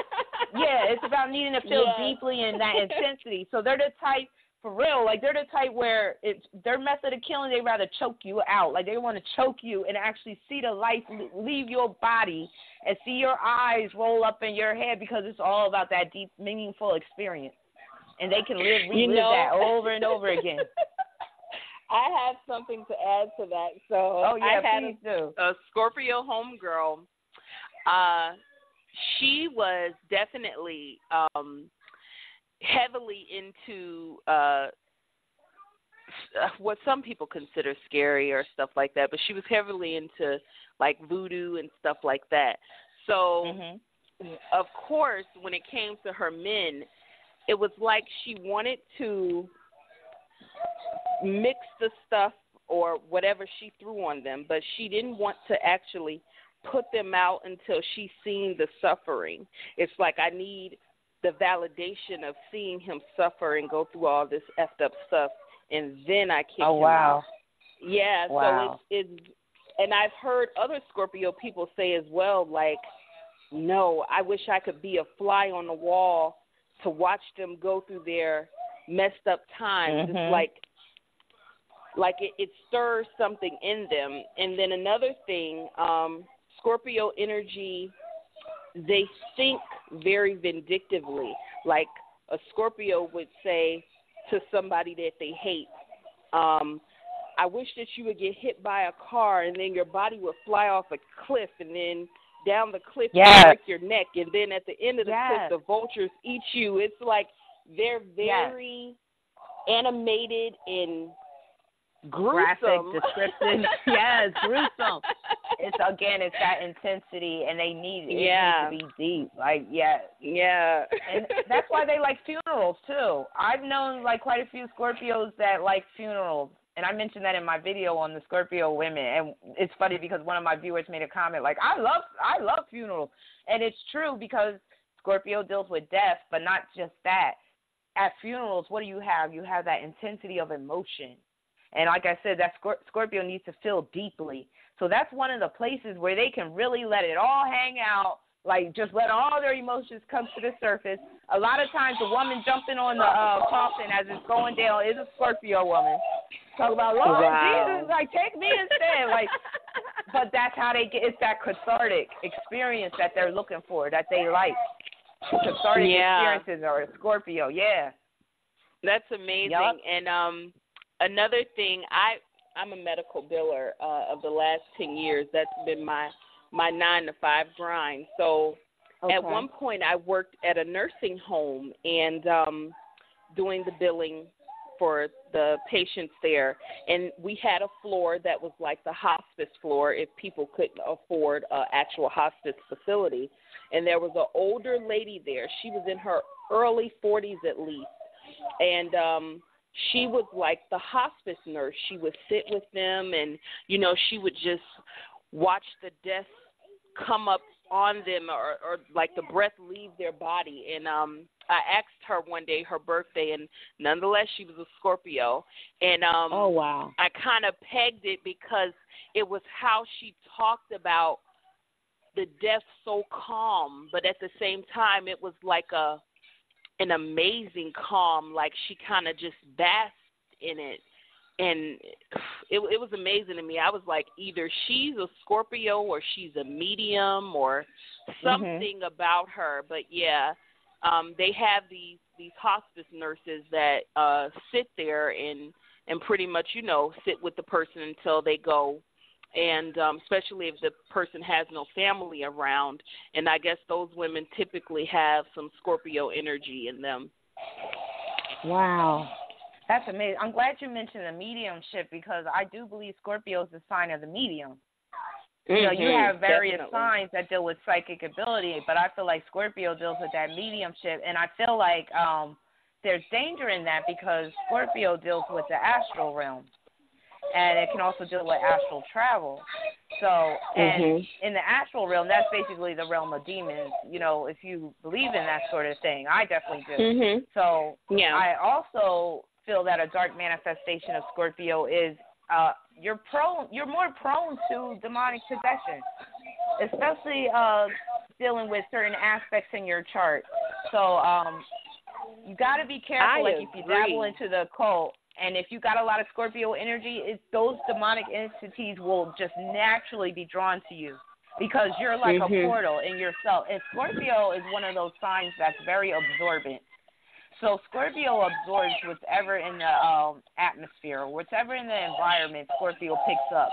it's about needing to feel deeply in that intensity. So they're the type, for real, like they're the type where it's their method of killing, they rather choke you out. Like they want to choke you and actually see the life leave your body and see your eyes roll up in your head, because it's all about that deep, meaningful experience. And they can relive that over and over again. I have something to add to that. So I had a Scorpio homegirl. She was definitely heavily into what some people consider scary or stuff like that, but she was heavily into like voodoo and stuff like that. So, of course, when it came to her men, it was like she wanted to mix the stuff or whatever she threw on them, but she didn't want to actually put them out until she's seen the suffering. It's like, I need the validation of seeing him suffer and go through all this effed up stuff, and then I kick him out. Yeah, so it's and I've heard other Scorpio people say as well, like, no, I wish I could be a fly on the wall to watch them go through their messed up times. It's like it stirs something in them. And then another thing, Scorpio energy, they think very vindictively. Like a Scorpio would say to somebody that they hate, I wish that you would get hit by a car and then your body would fly off a cliff, and then down the cliff you break your neck, and then at the end of the cliff the vultures eat you. It's like they're very animated and gruesome. Graphic description. It's gruesome. It's that intensity, and they need it needs to be deep. Like, and that's why they like funerals too. I've known like quite a few Scorpios that like funerals, and I mentioned that in my video on the Scorpio women. And it's funny because one of my viewers made a comment like, I love funerals, and it's true because Scorpio deals with death, but not just that. At funerals, what do you have? You have that intensity of emotion. And like I said, that Scorpio needs to feel deeply. So that's one of the places where they can really let it all hang out, like just let all their emotions come to the surface. A lot of times the woman jumping on the coffin as it's going down is a Scorpio woman. Talk about, Lord Jesus, like take me instead. Like, but that's how they get, it's that cathartic experience that they're looking for, that they like. Cathartic experiences are a Scorpio, That's amazing. And another thing, I'm a medical biller of the last 10 years. That's been my 9 to 5 grind. So at one point I worked at a nursing home and doing the billing for the patients there. And we had a floor that was like the hospice floor if people couldn't afford an actual hospice facility. And there was an older lady there. She was in her early 40s at least. And she was like the hospice nurse. She would sit with them and, she would just watch the death come up on them or like the breath leave their body. And I asked her one day her birthday, and nonetheless she was a Scorpio. And I kind of pegged it because it was how she talked about the death so calm, but at the same time it was like an amazing calm, like she kind of just basked in it. And it was amazing to me. I was like, either she's a Scorpio or she's a medium or something about her. But they have these hospice nurses that sit there and pretty much, sit with the person until they go. And especially if the person has no family around. And I guess those women typically have some Scorpio energy in them. Wow. That's amazing. I'm glad you mentioned the mediumship because I do believe Scorpio is the sign of the medium. You know, you have various signs that deal with psychic ability, but I feel like Scorpio deals with that mediumship, and I feel like there's danger in that because Scorpio deals with the astral realm, and it can also deal with astral travel. So, and in the astral realm, that's basically the realm of demons, you know, if you believe in that sort of thing. I definitely do. So I also feel that a dark manifestation of Scorpio is you're more prone to demonic possession, especially dealing with certain aspects in your chart. So you got to be careful. Like if you dabble into the occult, and if you got a lot of Scorpio energy, those demonic entities will just naturally be drawn to you because you're like a portal in yourself. And Scorpio is one of those signs that's very absorbent. So Scorpio absorbs whatever in the atmosphere, whatever in the environment Scorpio picks up.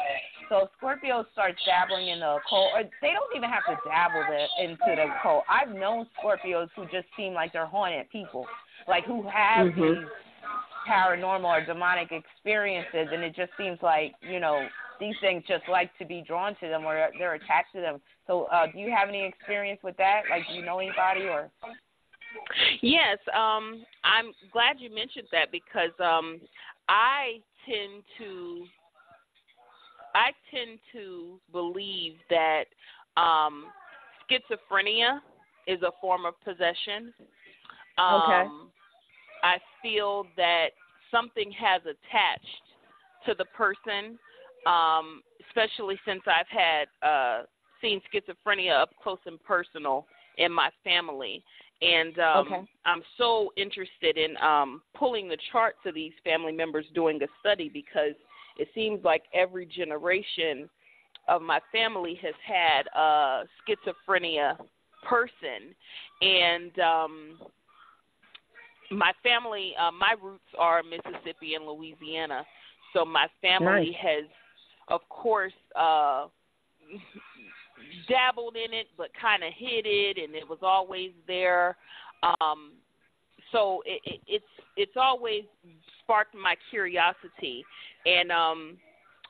So Scorpio starts dabbling in the occult, or they don't even have to dabble into the occult. I've known Scorpios who just seem like they're haunted people, like who have these paranormal or demonic experiences, and it just seems like, you know, these things just like to be drawn to them or they're attached to them. So do you have any experience with that? Like, do you know anybody or... Yes, I'm glad you mentioned that because I tend to believe that schizophrenia is a form of possession. I feel that something has attached to the person, especially since I've had seen schizophrenia up close and personal in my family. And I'm so interested in pulling the charts of these family members doing a study because it seems like every generation of my family has had a schizophrenia person. And my family, my roots are Mississippi and Louisiana. So my family has, of course, dabbled in it, but kind of hid it, and it was always there. So it's always sparked my curiosity, and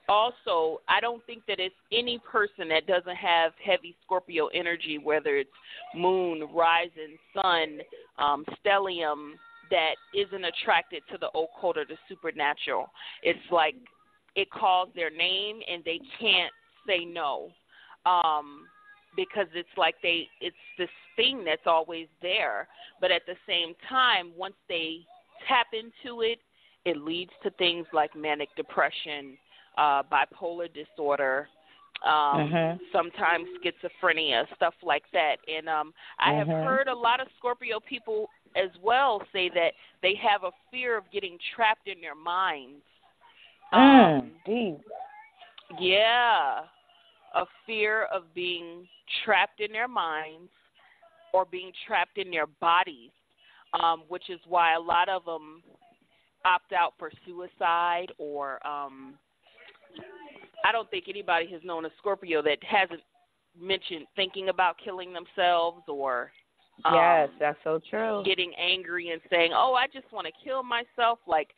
also I don't think that it's any person that doesn't have heavy Scorpio energy, whether it's moon, rising, sun, stellium, that isn't attracted to the occult or the supernatural. It's like it calls their name and they can't say no. Because it's like it's this thing that's always there. But at the same time, once they tap into it, it leads to things like manic depression, bipolar disorder, sometimes schizophrenia, stuff like that. And I have heard a lot of Scorpio people as well say that they have a fear of getting trapped in their minds. Yeah. A fear of being trapped in their minds or being trapped in their bodies, which is why a lot of them opt out for suicide or I don't think anybody has known a Scorpio that hasn't mentioned thinking about killing themselves or yes, that's so true. Getting angry and saying, oh, I just want to kill myself. Like,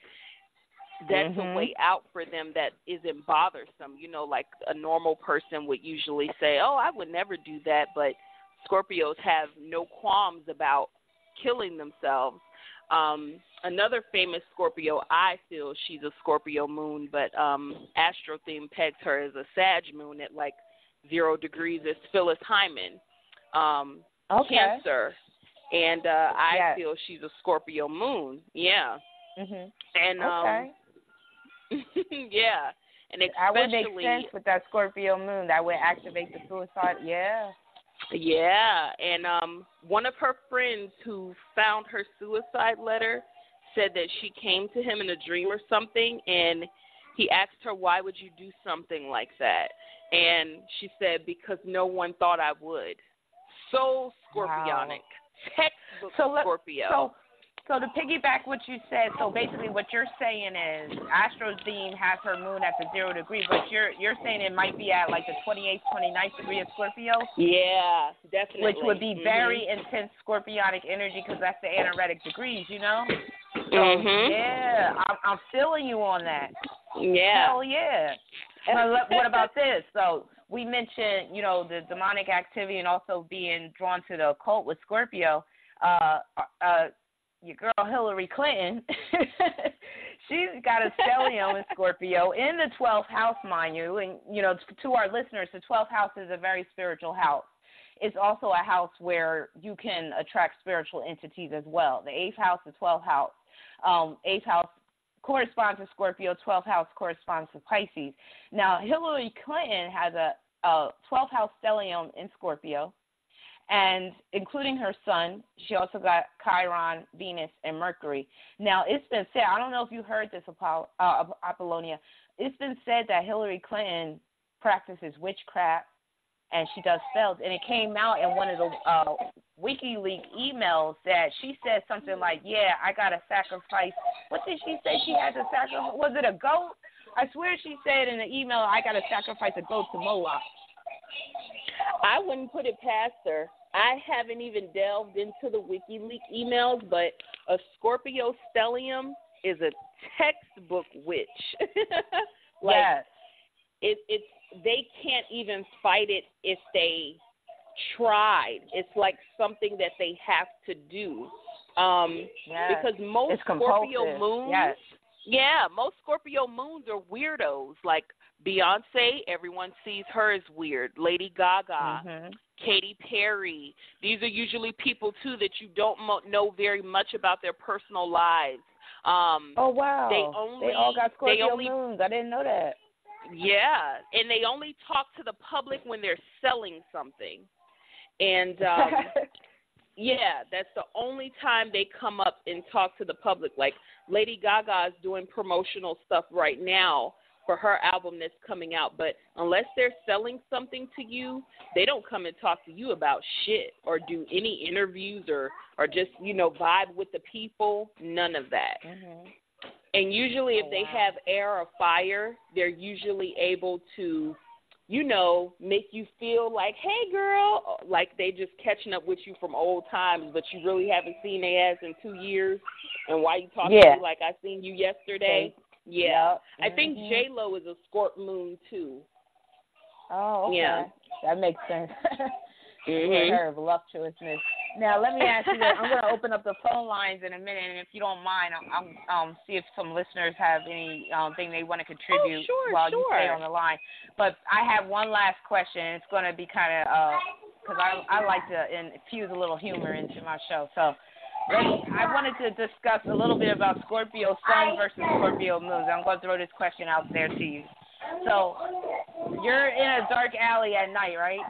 that's a way out for them that isn't bothersome. You know, like a normal person would usually say, oh, I would never do that. But Scorpios have no qualms about killing themselves. Another famous Scorpio, I feel she's a Scorpio moon, but Astro Theme pegs her as a Sag moon at like 0 degrees. Is Phyllis Hyman, Cancer. And I feel she's a Scorpio moon. Yeah. And yeah, and especially that would make sense with that Scorpio moon. That would activate the suicide. Yeah, and one of her friends who found her suicide letter said that she came to him in a dream or something, and he asked her, why would you do something like that? And she said, because no one thought I would. So Scorpionic. Textbook Scorpio. So to piggyback what you said, so basically what you're saying is Astro's Theme has her moon at the 0 degree, but you're saying it might be at like the 28th, 29th degree of Scorpio? Yeah, definitely. Which would be very intense Scorpionic energy because that's the anaretic degrees, you know? So, yeah, I'm feeling you on that. Yeah. Hell yeah. What about this? So we mentioned, the demonic activity and also being drawn to the occult with Scorpio. Your girl Hillary Clinton, she's got a stellium in Scorpio in the 12th house, mind you. And, to our listeners, the 12th house is a very spiritual house. It's also a house where you can attract spiritual entities as well. The 8th house, the 12th house. 8th house corresponds to Scorpio, 12th house corresponds to Pisces. Now, Hillary Clinton has a 12th house stellium in Scorpio. And including her son, she also got Chiron, Venus, and Mercury. Now, it's been said, I don't know if you heard this, Appollonia, it's been said that Hillary Clinton practices witchcraft and she does spells. And it came out in one of the WikiLeaks emails that she said something like, yeah, I got to sacrifice. What did she say she had to sacrifice? Was it a goat? I swear she said in the email, I got to sacrifice a goat to Moloch. I wouldn't put it past her. I haven't even delved into the WikiLeaks emails, but a Scorpio stellium is a textbook witch. Yes. It's they can't even fight it if they tried. It's like something that they have to do. Because most Scorpio moons, most Scorpio moons are weirdos. Like Beyonce, everyone sees her as weird. Lady Gaga, Katy Perry. These are usually people, too, that you don't know very much about their personal lives. Oh, wow. They all got Scorpio moons. I didn't know that. Yeah, and they only talk to the public when they're selling something. And, that's the only time they come up and talk to the public. Like Lady Gaga is doing promotional stuff right now for her album that's coming out. But unless they're selling something to you, they don't come and talk to you about shit or do any interviews or just, vibe with the people. None of that. And usually if they have air or fire, they're usually able to, make you feel like, hey, girl, like they just catching up with you from old times, but you really haven't seen their ass in 2 years. And why you talking to me like I seen you yesterday? Yeah. I think J-Lo is a Scorp moon, too. Oh, okay. Yeah. That makes sense. With her voluptuousness. Now, let me ask you this. I'm going to open up the phone lines in a minute, and if you don't mind, I'll see if some listeners have any thing they want to contribute while you stay on the line. But I have one last question. It's going to be kind of, because I like to infuse a little humor into my show. So I wanted to discuss a little bit about Scorpio sun versus Scorpio moons. I'm going to throw this question out there to you. So you're in a dark alley at night, right?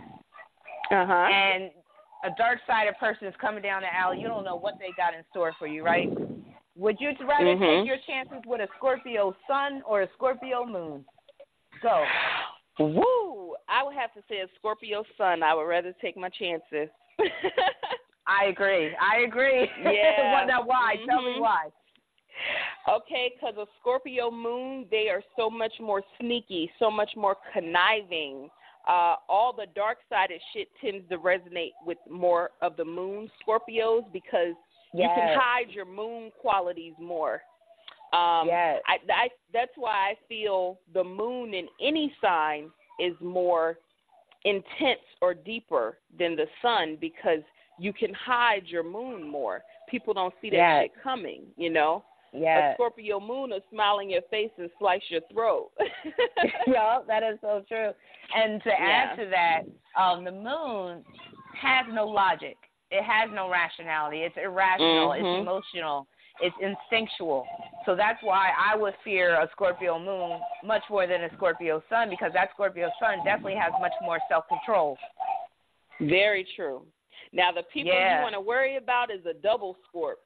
And a dark-sided person is coming down the alley. You don't know what they got in store for you, right? Would you rather take your chances with a Scorpio sun or a Scorpio moon? Go. Woo! I would have to say a Scorpio sun. I would rather take my chances. I agree. Yeah. Now, why? Tell me why. Okay, because a Scorpio moon, they are so much more sneaky, so much more conniving. All the dark-sided shit tends to resonate with more of the moon Scorpios because you can hide your moon qualities more. That's why I feel the moon in any sign is more intense or deeper than the sun because you can hide your moon more. People don't see that shit coming, A Scorpio moon will smile in your face and slice your throat. Yeah, that is so true. And to add to that, the moon has no logic. It has no rationality. It's irrational. It's emotional. It's instinctual. So that's why I would fear a Scorpio moon much more than a Scorpio sun because that Scorpio sun definitely has much more self-control. Very true. Now, the people you want to worry about is a double Scorp.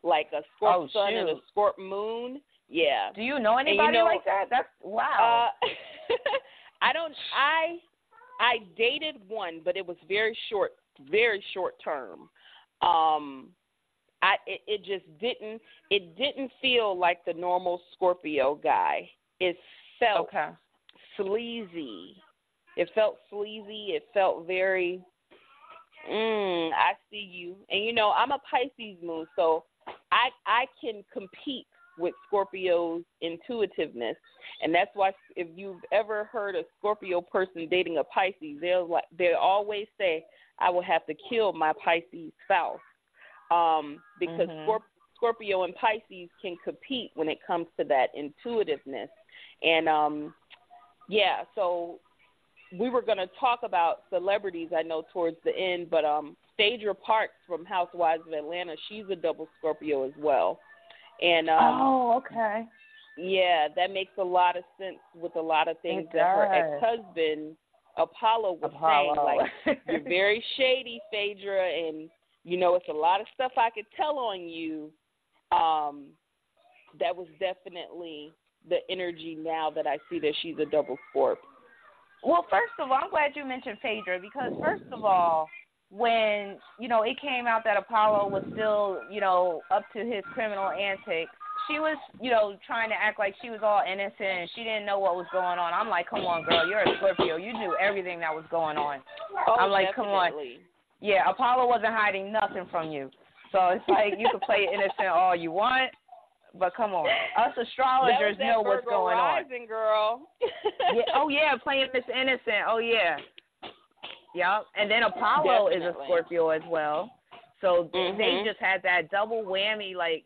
Like a Scorp sun and a Scorp moon, Do you know anybody like that? That's wow. I dated one, but it was very short term. It just didn't feel like the normal Scorpio guy. It felt sleazy. It felt sleazy. It felt very. I see you, and I'm a Pisces moon, so I can compete with Scorpio's intuitiveness. And that's why if you've ever heard a Scorpio person dating a Pisces, they'll always say, I will have to kill my Pisces spouse. Because Scorpio and Pisces can compete when it comes to that intuitiveness. And, so we were going to talk about celebrities, I know, towards the end, but Phaedra Parks from Housewives of Atlanta, she's a double Scorpio as well. And okay. Yeah, that makes a lot of sense with a lot of things that her ex-husband, Apollo, was saying. Like, you're very shady, Phaedra, and, it's a lot of stuff I could tell on you. That was definitely the energy now that I see that she's a double Scorp. Well, first of all, I'm glad you mentioned Phaedra because, first of all, when, it came out that Apollo was still, up to his criminal antics, she was, trying to act like she was all innocent and she didn't know what was going on. I'm like, come on, girl, you're a Scorpio. You knew everything that was going on. I'm like, definitely. Come on. Yeah, Apollo wasn't hiding nothing from you. So it's like you can play innocent all you want, but come on. Us astrologers know what's going rising, on. Girl. Playing Miss Innocent. Oh, yeah. Yep. And then Apollo is a Scorpio as well. So they just had that double whammy, like,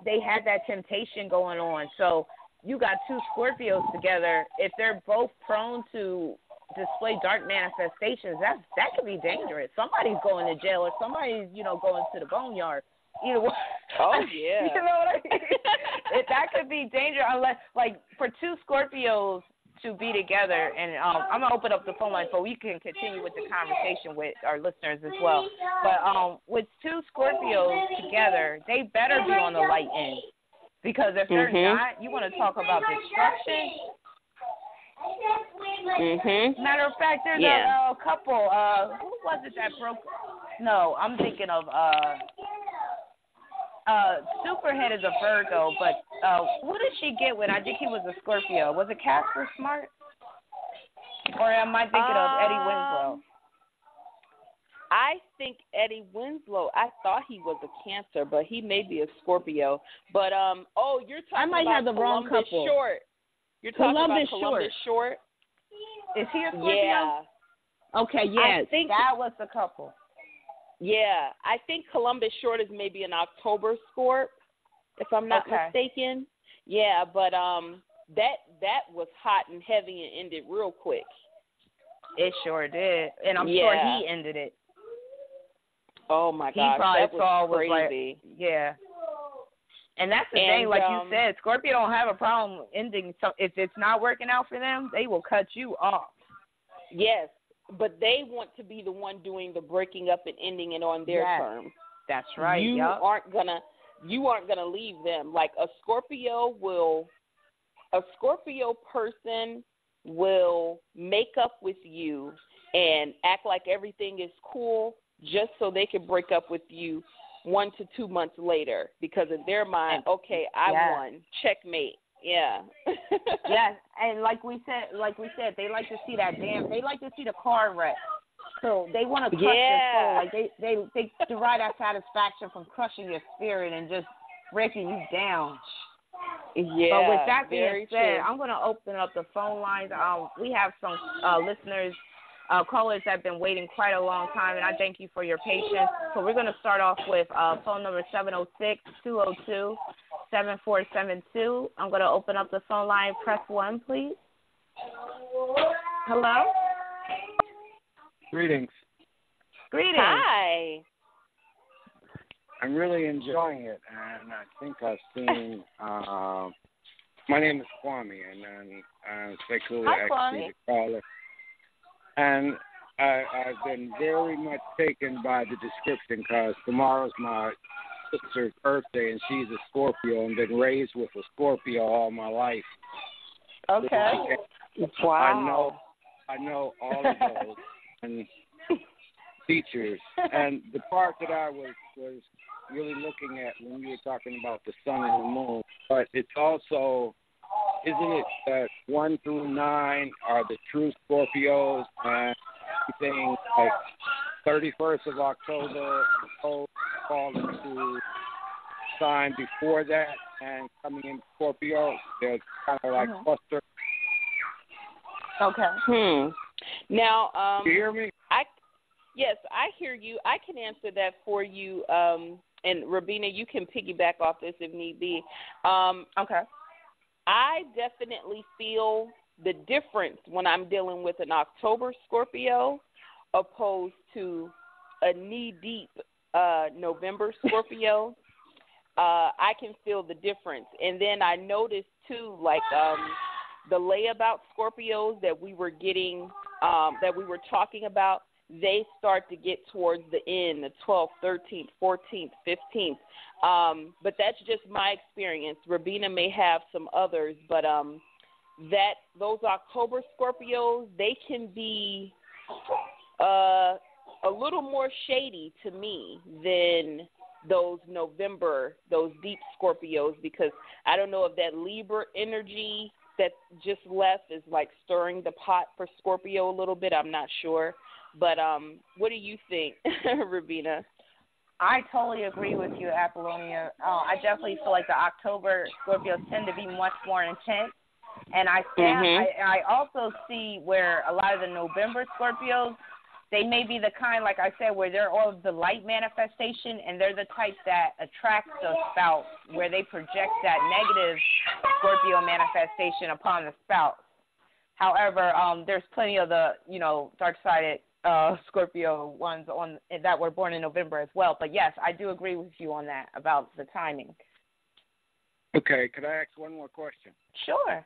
they had that temptation going on. So you got two Scorpios together. If they're both prone to display dark manifestations, that could be dangerous. Somebody's going to jail or somebody's, going to the boneyard. Either way. Oh, yeah. You know what I mean? That could be dangerous unless, like, for two Scorpios to be together, and I'm going to open up the phone line so we can continue with the conversation with our listeners as well. But with two Scorpios together, they better be on the light end. Because if they're not, you want to talk about destruction. Matter of fact, there's a couple. Who was it that broke? No, I'm thinking of Superhead is a Virgo, but who did she get with? I think he was a Scorpio. Was it Casper Smart? Or am I thinking of Eddie Winslow? I think Eddie Winslow, I thought he was a Cancer, but he may be a Scorpio. But, you're talking I might about have the wrong Columbus couple. Short. You're talking about Columbus Short? Is he a Scorpio? Yeah. Okay, yes. I think that was the couple. Yeah, I think Columbus Short is maybe an October Scorp, if I'm not mistaken. Yeah, but that was hot and heavy and ended real quick. It sure did, and I'm sure he ended it. Oh my gosh, that was crazy. And that's the thing, like you said, Scorpio don't have a problem ending. So if it's not working out for them, they will cut you off. Yes. But they want to be the one doing the breaking up and ending it on their terms. That's right. You aren't gonna leave them. Like a Scorpio person will make up with you and act like everything is cool just so they can break up with you 1 to 2 months later because in their mind, okay, I won, checkmate. Yeah. Yes, and like we said, they like to see they like to see the car wreck. So they want to crush your soul. Like they derive that satisfaction from crushing your spirit and just breaking you down. Yeah. But with that being said, true. I'm going to open up the phone lines. We have some listeners, callers that have been waiting quite a long time, and I thank you for your patience. So we're going to start off with phone number 706-202. 7472. I'm going to open up the phone line. Press 1, please. Hello? Greetings. Hi. I'm really enjoying it, and I think I've seen, my name is Kwame, and I'm Sekou, actually the caller. And I've been very much taken by the description because tomorrow's my sister's birthday, and she's a Scorpio, and been raised with a Scorpio all my life. Okay. Wow. I know all of those and features. And the part that I was really looking at when you were talking about the sun and the moon, but it's also, isn't it that 1 through 9 are the true Scorpios, and everything like 31st of October, fall into sign before that and coming in Scorpio, there's kind of like cluster. Okay. Now, you hear me? Yes, I hear you. I can answer that for you. And Rabina, you can piggyback off this if need be. Okay. I definitely feel the difference when I'm dealing with an October Scorpio opposed to a knee-deep November Scorpio. I can feel the difference. And then I noticed, too, like the layabout Scorpios that we were getting, that we were talking about, they start to get towards the end, the 12th, 13th, 14th, 15th. But that's just my experience. Rabina may have some others, but those October Scorpios, they can be a little more shady to me than those November, those deep Scorpios, because I don't know if that Libra energy that just left is like stirring the pot for Scorpio a little bit. I'm not sure. But what do you think, Rabina? I totally agree with you, Appollonia. I definitely feel like the October Scorpios tend to be much more intense. And I also see where a lot of the November Scorpios, they may be the kind, like I said, where they're all of the light manifestation, and they're the type that attract the spouse, where they project that negative Scorpio manifestation upon the spouse. However, there's plenty of the, dark-sided Scorpio ones that were born in November as well. But, yes, I do agree with you on that about the timing. Okay, could I ask one more question? Sure.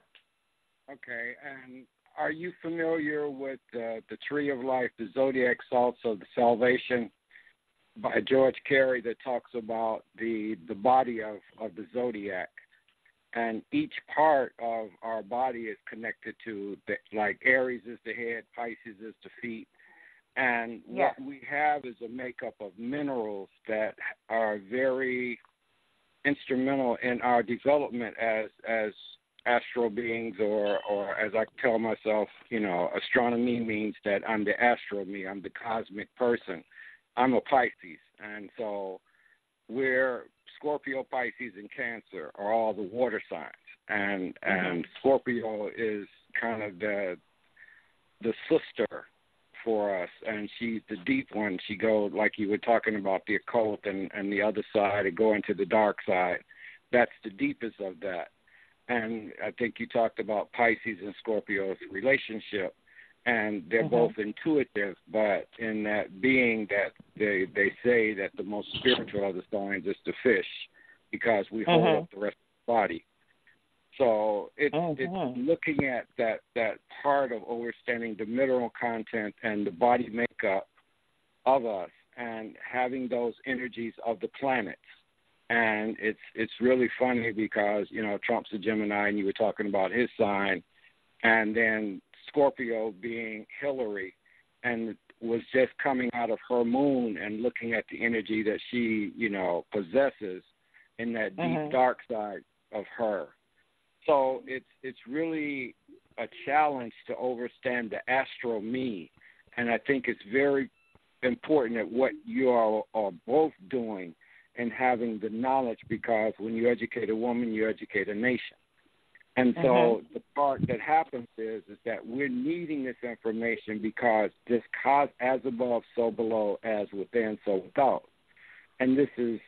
Okay, and are you familiar with the Tree of Life, the Zodiac Salts of the Salvation by George Carey, that talks about the body of the Zodiac? And each part of our body is connected to, like Aries is the head, Pisces is the feet. And what we have is a makeup of minerals that are very instrumental in our development as astral beings, or as I tell myself, astronomy means that I'm the astral me, I'm the cosmic person. I'm a Pisces, and so we're Scorpio, Pisces, and Cancer are all the water signs, and Scorpio is kind of the sister for us, and she's the deep one. She goes, like you were talking about, the occult and the other side, and going to the dark side. That's the deepest of that. And I think you talked about Pisces and Scorpio's relationship, and they're both intuitive, but in that being that they say that the most spiritual of the signs is the fish, because we hold up the rest of the body. So it's looking at that part of understanding the mineral content and the body makeup of us, and having those energies of the planets. And it's really funny because, Trump's a Gemini, and you were talking about his sign, and then Scorpio being Hillary, and was just coming out of her moon and looking at the energy that she, possesses in that deep dark side of her. So it's really a challenge to understand the astral me, and I think it's very important that what you are both doing and having the knowledge, because when you educate a woman, you educate a nation. And so the part that happens is that we're needing this information, because this as above, so below, as within, so without. And this is,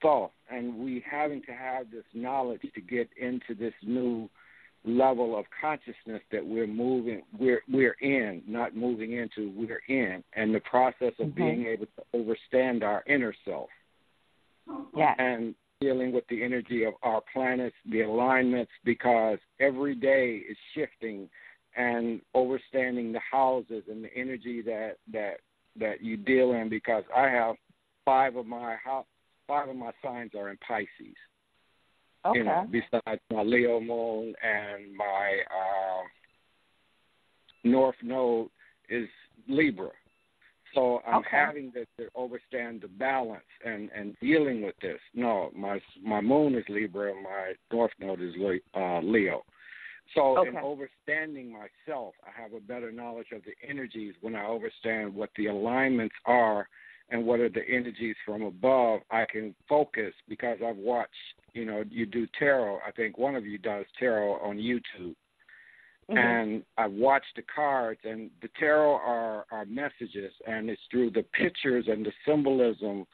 thought. And we having to have this knowledge to get into this new level of consciousness that we're in, not moving into, we're in, and the process of being able to understand our inner self. Yeah. And dealing with the energy of our planets, the alignments, because every day is shifting, and understanding the houses and the energy that you deal in, because I have five of my signs are in Pisces. Okay. Besides my Leo moon, and my North Node is Libra. So I'm having to understand the balance and dealing with this. No, my moon is Libra, and my North Node is Leo. So in understanding myself, I have a better knowledge of the energies when I understand what the alignments are and what are the energies from above, I can focus because I've watched, you do tarot. I think one of you does tarot on YouTube. Mm-hmm. And I've watched the cards, and the tarot are messages, and it's through the pictures and the symbolism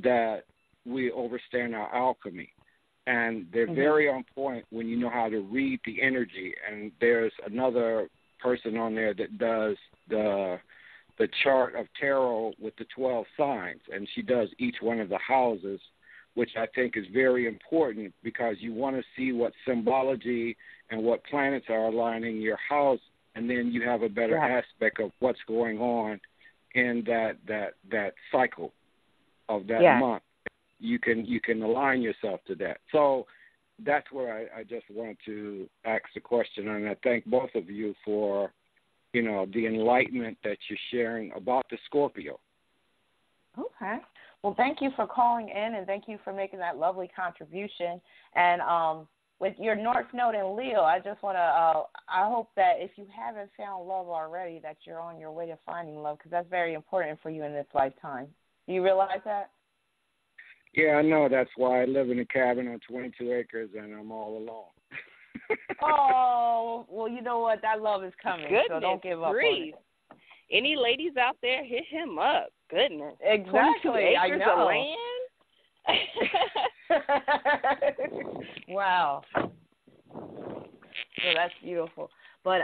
that we understand our alchemy. And they're very on point when you know how to read the energy. And there's another person on there that does the chart of tarot with the 12 signs, and she does each one of the houses, which I think is very important because you want to see what symbology and what planets are aligning your house, and then you have a better aspect of what's going on in that cycle of that month. You can align yourself to that. So that's where I just wanted to ask the question, and I thank both of you for, the enlightenment that you're sharing about the Scorpio. Okay. Well, thank you for calling in, and thank you for making that lovely contribution. And with your North Node in Leo, I just want to, I hope that if you haven't found love already, that you're on your way to finding love, because that's very important for you in this lifetime. Do you realize that? Yeah, I know. That's why I live in a cabin on 22 acres, and I'm all alone. Oh, well, you know what? That love is coming, so don't give up on it. Any ladies out there, hit him up. Goodness. Exactly. I know. Land? Wow. So that's beautiful. But,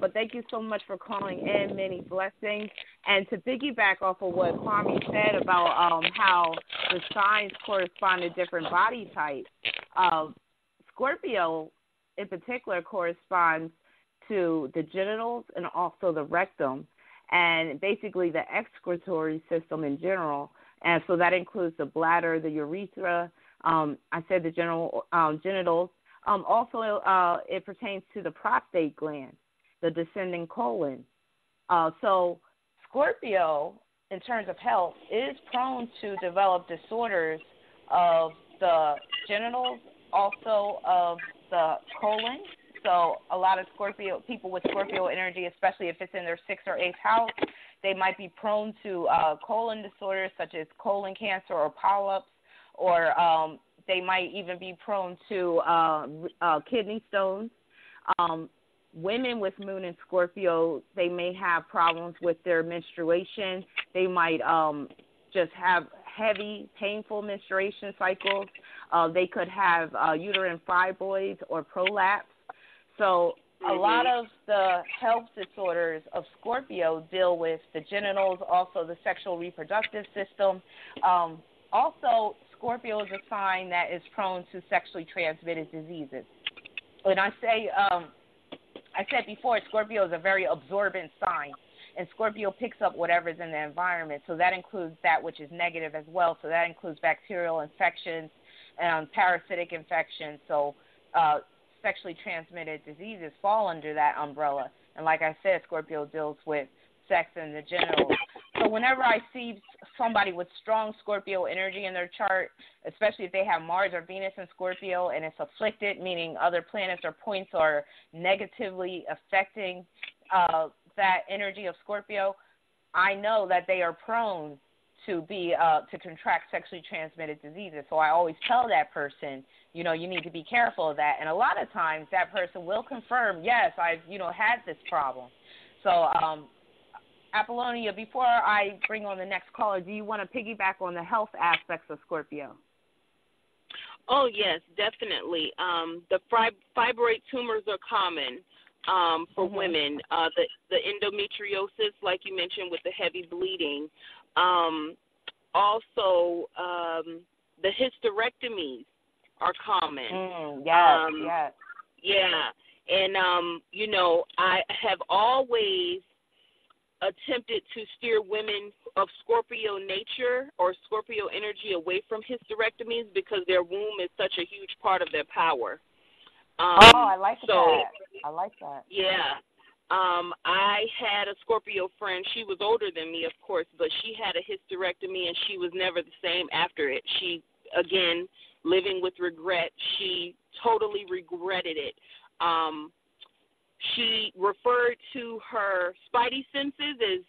but thank you so much for calling in. Many blessings. And to piggyback off of what Kwame said about how the signs correspond to different body types, Scorpio in particular corresponds to the genitals and also the rectum, and basically the excretory system in general. And so that includes the bladder, the urethra. I said the genitals. Also, it pertains to the prostate gland, the descending colon. So Scorpio, in terms of health, is prone to develop disorders of the genitals, also of the colon. So a lot of people with Scorpio energy, especially if it's in their 6th or 8th house, they might be prone to colon disorders such as colon cancer or polyps, or they might even be prone to kidney stones. Women with moon in Scorpio, they may have problems with their menstruation. They might just have heavy, painful menstruation cycles. They could have uterine fibroids or prolapse. So a lot of the health disorders of Scorpio deal with the genitals, also the sexual reproductive system. Also, Scorpio is a sign that is prone to sexually transmitted diseases. And I said before, Scorpio is a very absorbent sign, and Scorpio picks up whatever's in the environment. So that includes that which is negative as well. So that includes bacterial infections and parasitic infections. So sexually transmitted diseases fall under that umbrella. And like I said, Scorpio deals with sex and the genitals. So whenever I see somebody with strong Scorpio energy in their chart, especially if they have Mars or Venus in Scorpio and it's afflicted, meaning other planets or points are negatively affecting that energy of Scorpio, I know that they are prone to contract sexually transmitted diseases. So I always tell that person, you need to be careful of that. And a lot of times that person will confirm, yes, I've, had this problem. So, Appollonia, before I bring on the next caller, do you want to piggyback on the health aspects of Scorpio? Oh, yes, definitely. The fibroid tumors are common for women. The endometriosis, like you mentioned, with the heavy bleeding. Also, the hysterectomies are common. Yes. Yeah. And, I have always attempted to steer women of Scorpio nature or Scorpio energy away from hysterectomies because their womb is such a huge part of their power. I like that. I like that. Yeah. I had a Scorpio friend. She was older than me, of course, but she had a hysterectomy and she was never the same after it. She, again, living with regret, she totally regretted it. She referred to her spidey senses as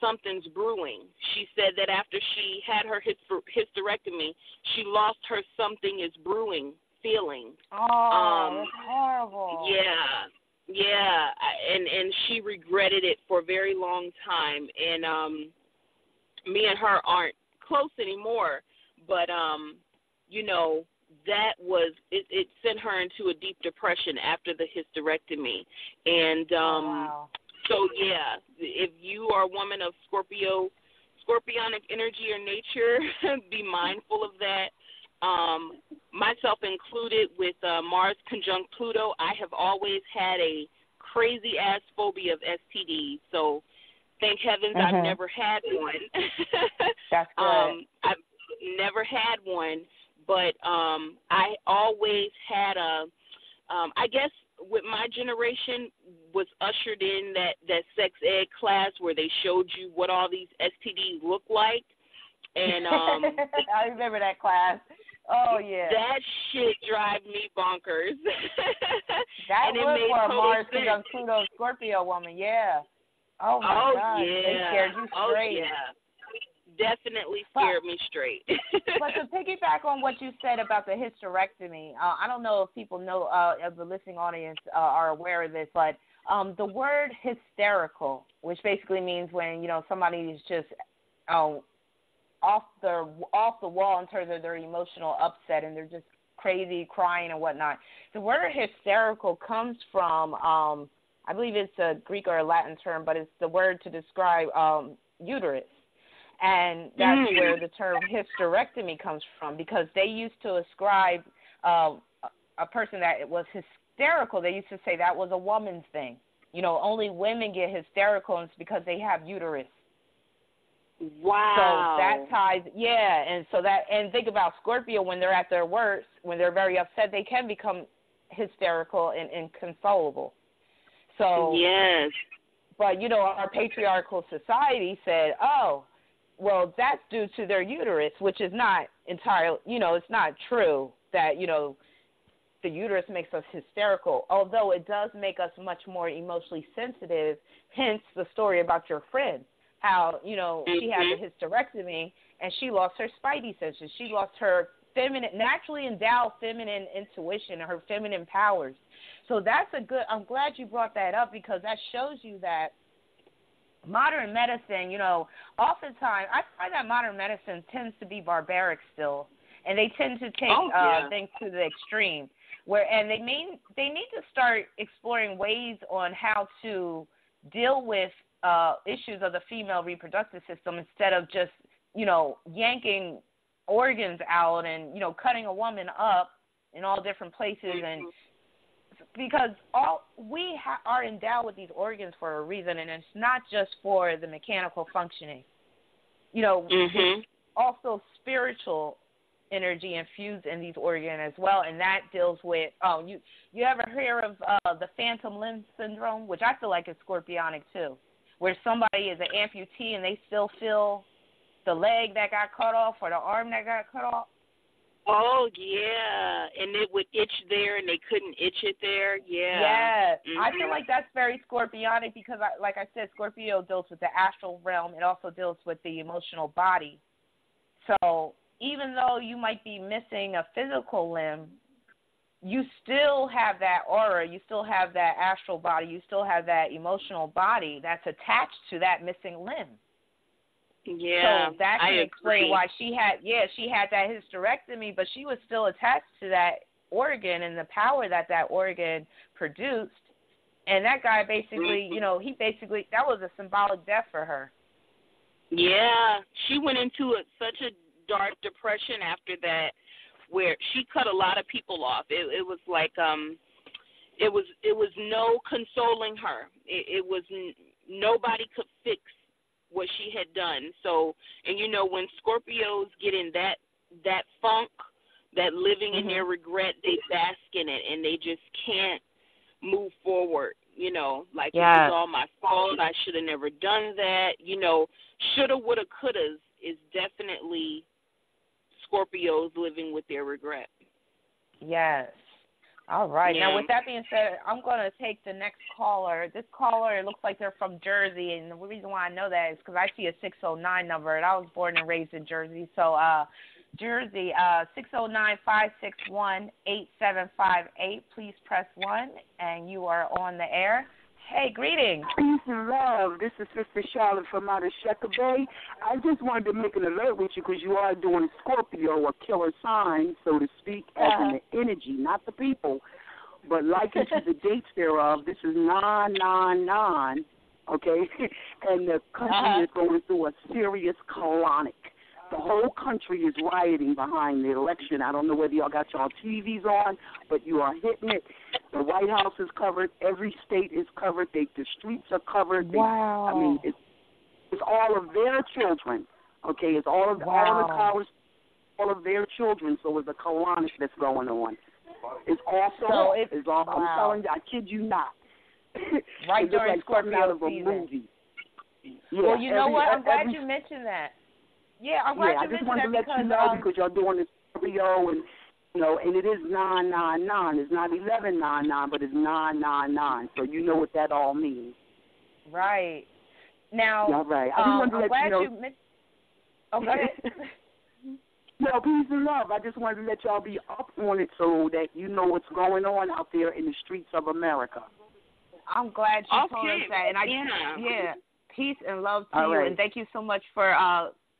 something's brewing. She said that after she had her hysterectomy, she lost her something is brewing feeling. Oh, that's horrible. Yeah, and she regretted it for a very long time. And me and her aren't close anymore, but you know, that was it sent her into a deep depression after the hysterectomy. And wow. So yeah, if you are a woman of scorpionic energy or nature, be mindful of that. Myself included, with Mars conjunct Pluto, I have always had a crazy ass phobia of STDs. So thank heavens I've never had one. That's good. I've never had one, but I always had I guess with my generation was ushered in that sex ed class where they showed you what all these STDs look like. And I remember that class. Oh, yeah. That shit drives me bonkers. That and was for a Mars sense. conjunct Pluto Scorpio woman, yeah. Oh, my God. Yeah. They scared you straight. Oh, yeah. Definitely scared me straight. But to piggyback on what you said about the hysterectomy, I don't know if people know, of the listening audience are aware of this, but the word hysterical, which basically means when, you know, somebody is just off the wall in terms of their emotional upset and they're just crazy, crying and whatnot. The word hysterical comes from, I believe it's a Greek or a Latin term, but it's the word to describe uterus. And that's where the term hysterectomy comes from, because they used to ascribe a person that was hysterical. They used to say that was a woman's thing. You know, only women get hysterical, and it's because they have uterus. Wow. So that ties, and think about Scorpio when they're at their worst, when they're very upset, they can become hysterical and inconsolable. So, yes. But, you know, our patriarchal society said, oh, well, that's due to their uterus, which is not entirely, you know, it's not true that, you know, the uterus makes us hysterical, although it does make us much more emotionally sensitive, hence the story about your friend. How, you know, she had the hysterectomy and she lost her spidey senses. She lost her naturally endowed feminine intuition and her feminine powers. So that's I'm glad you brought that up, because that shows you that modern medicine, you know, oftentimes I find that modern medicine tends to be barbaric still, and they tend to take things to the extreme. And they need to start exploring ways on how to deal with issues of the female reproductive system, instead of just, you know, yanking organs out and, you know, cutting a woman up in all different places. And because we are endowed with these organs for a reason, and it's not just for the mechanical functioning. You know, it's also spiritual energy infused in these organs as well, and that deals with you ever hear of the phantom limb syndrome, which I feel like is scorpionic too, where somebody is an amputee and they still feel the leg that got cut off or the arm that got cut off. Oh, yeah, and it would itch there and they couldn't itch it there, Yeah. I feel like that's very scorpionic because, like I said, Scorpio deals with the astral realm. It also deals with the emotional body. So even though you might be missing a physical limb, you still have that aura, you still have that astral body, you still have that emotional body that's attached to that missing limb. Yeah, so that can explain why she had that hysterectomy, but she was still attached to that organ and the power that organ produced. And that guy basically, you know, that was a symbolic death for her. Yeah, she went into such a dark depression after that, where she cut a lot of people off. It was like it was no consoling her. It was nobody could fix what she had done. So, and you know, when Scorpios get in that funk, that living in their regret, they bask in it and they just can't move forward. You know, like it was all my fault. I should have never done that. You know, shoulda, woulda, couldas is definitely Scorpios living with their regret. Yes. All right. Yeah. Now, with that being said, I'm going to take the next caller. This caller, it looks like they're from Jersey, and the reason why I know that is because I see a 609 number, and I was born and raised in Jersey. So, Jersey, 609-561-8758. Please press 1, and you are on the air. Hey, greetings. Peace and love. This is Sister Charlotte from out of Shepherd Bay. I just wanted to make an alert with you because you are doing Scorpio, a killer sign, so to speak, as in the energy, not the people, but likened to the dates thereof. This is 999, okay? And the country is going through a serious colonic. The whole country is rioting behind the election. I don't know whether y'all got y'all TVs on, but you are hitting it. The White House is covered. Every state is covered. The streets are covered. Wow. I mean, it's all of their children, okay? It's all of the college, all of their children. So it's a colonic that's going on. It's also, I'm telling you, I kid you not. Right during like Scorpio out of a season. Movie. Yeah, well, you know what? I'm glad you mentioned that. Yeah, I'm glad you mentioned that. I just wanted to let you know because y'all doing this Scorpio and, you know, and it is 999. It's not 1199, but it's 999. So you know what that all means. Right. Now, yeah, right. I just wanted to let you know. Oh, go ahead. No, peace and love. I just wanted to let y'all be up on it so that you know what's going on out there in the streets of America. I'm glad you told us that. And peace and love to you. And thank you so much for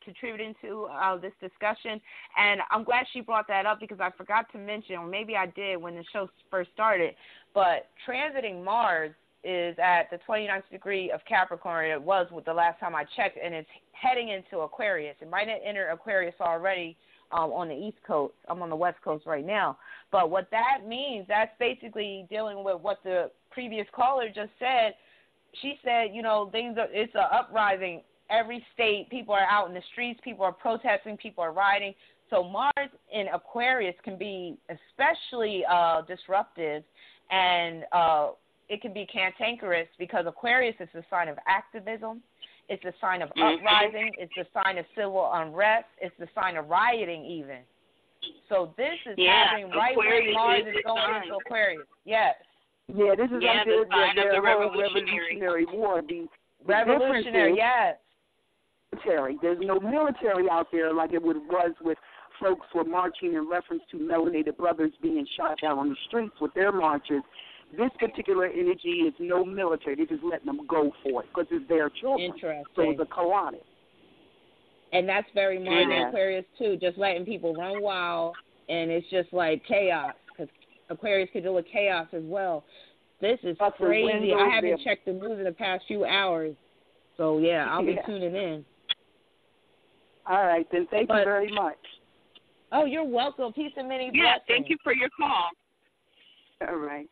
contributing to this discussion. And I'm glad she brought that up because I forgot to mention, or maybe I did when the show first started, but transiting Mars is at the 29th degree of Capricorn. It was with the last time I checked, and it's heading into Aquarius. It might have entered Aquarius already on the East Coast. I'm on the West Coast right now. But what that means, that's basically dealing with what the previous caller just said. She said, you know, it's an uprising. Every state, people are out in the streets, people are protesting, people are rioting. So Mars in Aquarius can be especially disruptive, and it can be cantankerous because Aquarius is a sign of activism. It's a sign of uprising. It's a sign of civil unrest. It's the sign of rioting even. So this is happening right when Mars is going into Aquarius. Yes. Yeah, this is like the whole Revolutionary War. Revolutionary, yes. There's no military out there like it was with folks who were marching in reference to melanated brothers being shot down on the streets with their marches. This particular energy is no military. They're just letting them go for it because it's their children. Interesting. So it's a colonic. And that's very Mars in Aquarius, too, just letting people run wild, and it's just like chaos because Aquarius can deal with chaos as well. This is crazy. I haven't checked the news in the past few hours. So, I'll be tuning in. All right, then thank you very much. Oh, you're welcome. Peace and many blessings. Yeah, thank you for your call. All right.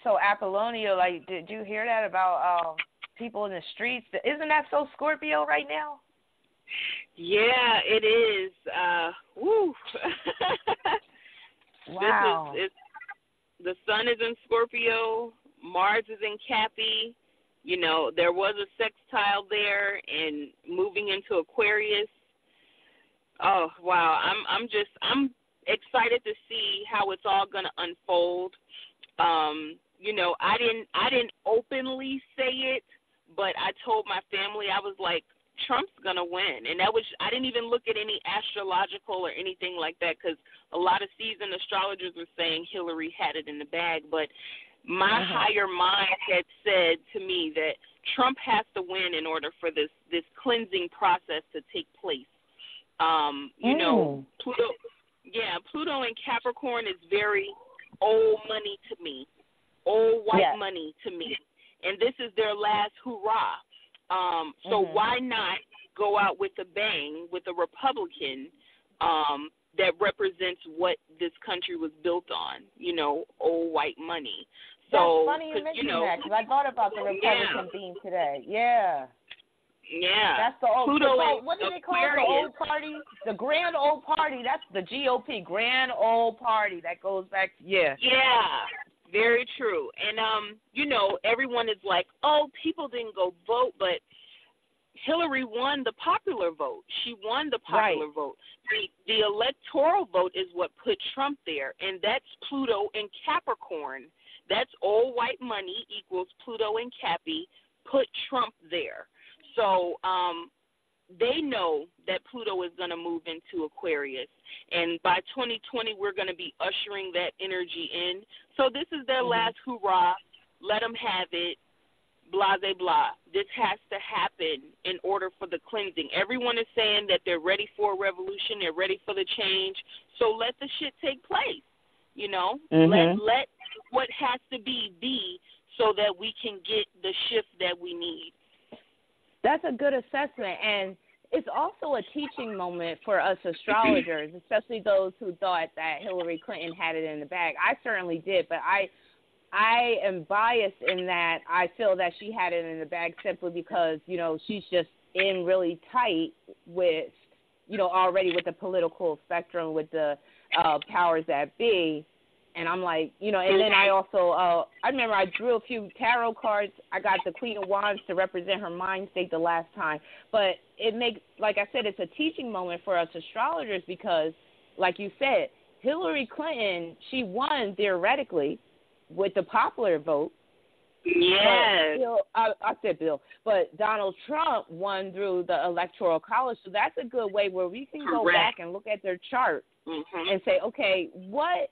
So, Appollonia, did you hear that about people in the streets? Isn't that so Scorpio right now? Yeah, it is. Woo. Wow. The sun is in Scorpio. Mars is in Cappy. You know, there was a sextile there, and moving into Aquarius. Oh wow, I'm excited to see how it's all going to unfold. You know, I didn't openly say it, but I told my family, I was like, Trump's going to win, and I didn't even look at any astrological or anything like that because a lot of seasoned astrologers were saying Hillary had it in the bag, but my higher mind had said to me that Trump has to win in order for this cleansing process to take place. You know, Pluto in Capricorn is very old money to me, old white money to me, and this is their last hurrah. So why not go out with a bang with a Republican that represents what this country was built on, you know, old white money. So, that's funny you mentioned that because I thought about the Republican theme today. Yeah. Yeah. That's the old. Pluto what do they call it? The old party? The Grand Old Party. That's the GOP, Grand Old Party. That goes back to, Yeah, very true. And, you know, everyone is like, oh, people didn't go vote, but Hillary won the popular vote. She won the popular vote. The electoral vote is what put Trump there, and that's Pluto and Capricorn. That's old white money equals Pluto and Cappy, put Trump there. So they know that Pluto is going to move into Aquarius, and by 2020 we're going to be ushering that energy in. So this is their last hurrah. Let them have it. Blah, blah, blah. This has to happen in order for the cleansing. Everyone is saying that they're ready for a revolution. They're ready for the change. So let the shit take place, you know. Let what has to be so that we can get the shift that we need. That's a good assessment, and it's also a teaching moment for us astrologers, especially those who thought that Hillary Clinton had it in the bag. I certainly did, but I am biased in that I feel that she had it in the bag simply because, you know, she's just in really tight with, you know, already with the political spectrum, with the powers that be. And I'm like, you know, and then I also, I remember I drew a few tarot cards. I got the Queen of Wands to represent her mind state the last time. But it makes, like I said, it's a teaching moment for us astrologers because, like you said, Hillary Clinton, she won theoretically with the popular vote. Yes. I said Bill. But Donald Trump won through the Electoral College. So that's a good way where we can go back and look at their chart and say, okay, what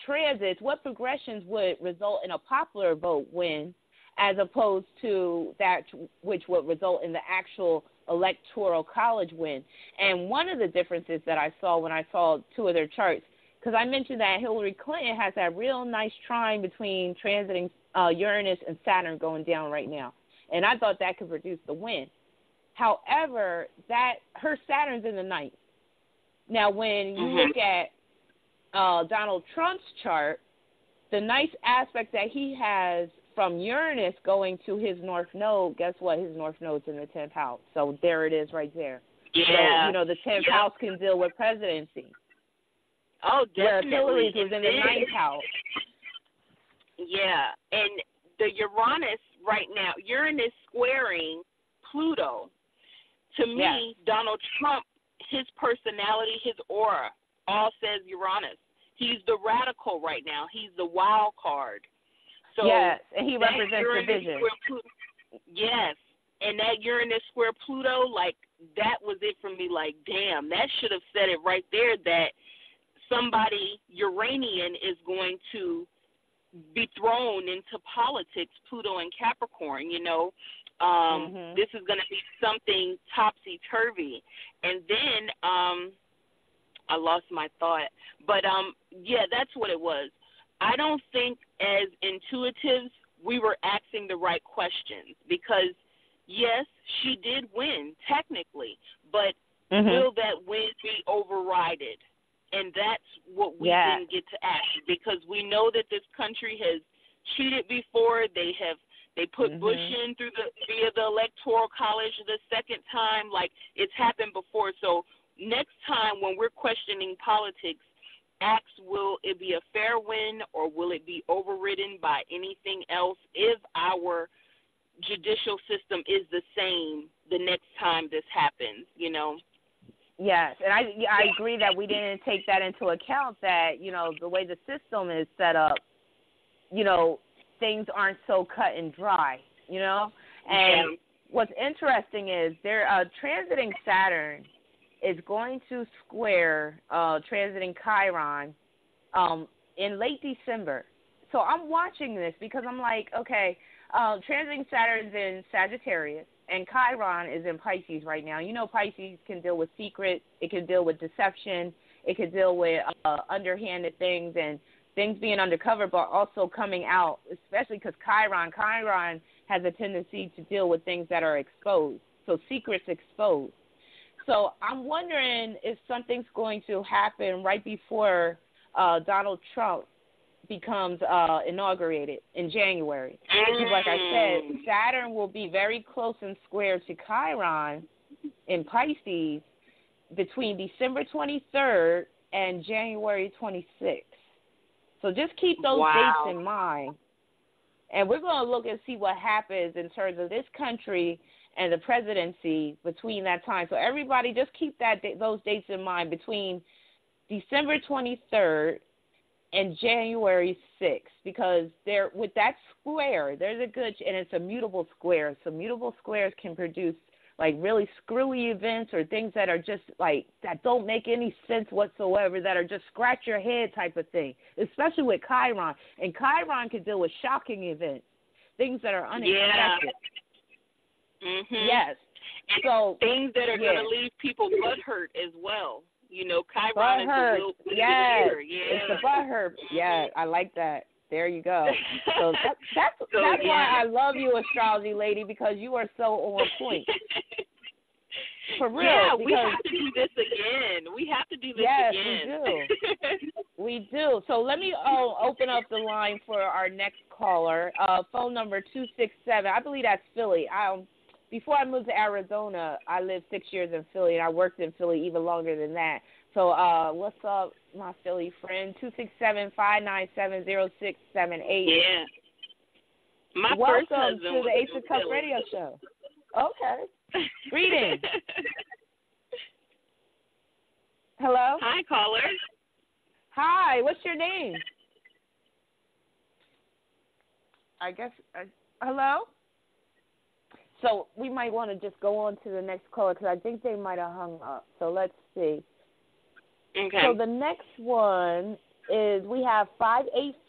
transits, what progressions would result in a popular vote win as opposed to that which would result in the actual Electoral College win? And one of the differences that I saw when I saw two of their charts, because I mentioned that Hillary Clinton has that real nice trine between transiting Uranus and Saturn going down right now. And I thought that could produce the win. However, that her Saturn's in the ninth. Now, when you look at Donald Trump's chart, the nice aspect that he has from Uranus going to his North Node, guess what? His North Node's in the 10th house. So there it is right there. Yeah. So, you know, the 10th house can deal with presidency. Oh, definitely. Where Hillary's was in the 9th house. Yeah, and the Uranus right now, Uranus squaring Pluto. To me, Donald Trump, his personality, his aura, all says Uranus. He's the radical right now. He's the wild card. So yes, and he represents the vision. Yes, and that Uranus square Pluto, like, that was it for me. Like, damn, that should have said it right there that somebody Uranian is going to be thrown into politics, Pluto and Capricorn, you know. This is going to be something topsy-turvy. And then I lost my thought. But, yeah, that's what it was. I don't think as intuitives we were asking the right questions because, yes, she did win technically, but will that win be overridden? And that's what we didn't get to ask because we know that this country has cheated before. They put Bush in via the Electoral College the second time. Like, it's happened before. So next time when we're questioning politics, ask, will it be a fair win or will it be overridden by anything else if our judicial system is the same the next time this happens, you know? Yes, and I agree that we didn't take that into account, that, you know, the way the system is set up, you know, things aren't so cut and dry, you know? And what's interesting is they're transiting Saturn is going to square transiting Chiron in late December. So I'm watching this because I'm like, okay, transiting Saturn's in Sagittarius. And Chiron is in Pisces right now. You know, Pisces can deal with secrets. It can deal with deception. It can deal with underhanded things and things being undercover, but also coming out, especially because Chiron has a tendency to deal with things that are exposed. So secrets exposed. So I'm wondering if something's going to happen right before Donald Trump becomes inaugurated in January. Because like I said, Saturn will be very close and square to Chiron in Pisces between December 23rd and January 26th. So just keep those dates in mind. And we're going to look and see what happens in terms of this country and the presidency between that time. So everybody just keep those dates in mind, between December 23rd and January 6th, because there, with that square, there's a good, and it's a mutable square. So mutable squares can produce like really screwy events or things that are just like, that don't make any sense whatsoever, that are just scratch your head type of thing, especially with Chiron. And Chiron can deal with shocking events, things that are unexpected. Yeah. Mm-hmm. Yes. And so things that are going to leave people butthurt as well. You know, Chiron is the wheel. Yes. Yeah. It's the butthurt. Yeah, I like that. There you go. So that's why I love you, Astrology Lady, because you are so on point. For real. Yeah, we have to do this again. Yes, we do. So let me open up the line for our next caller. Phone number 267. I believe that's Philly. Before I moved to Arizona, I lived 6 years in Philly, and I worked in Philly even longer than that. So what's up, my Philly friend? 267-597-0678. Yeah. Welcome to the Ace of Cups radio show. Okay. Greetings. Hello? Hi, caller. Hi, what's your name? I guess, hello? So we might want to just go on to the next caller because I think they might have hung up. So let's see. Okay. So the next one is, we have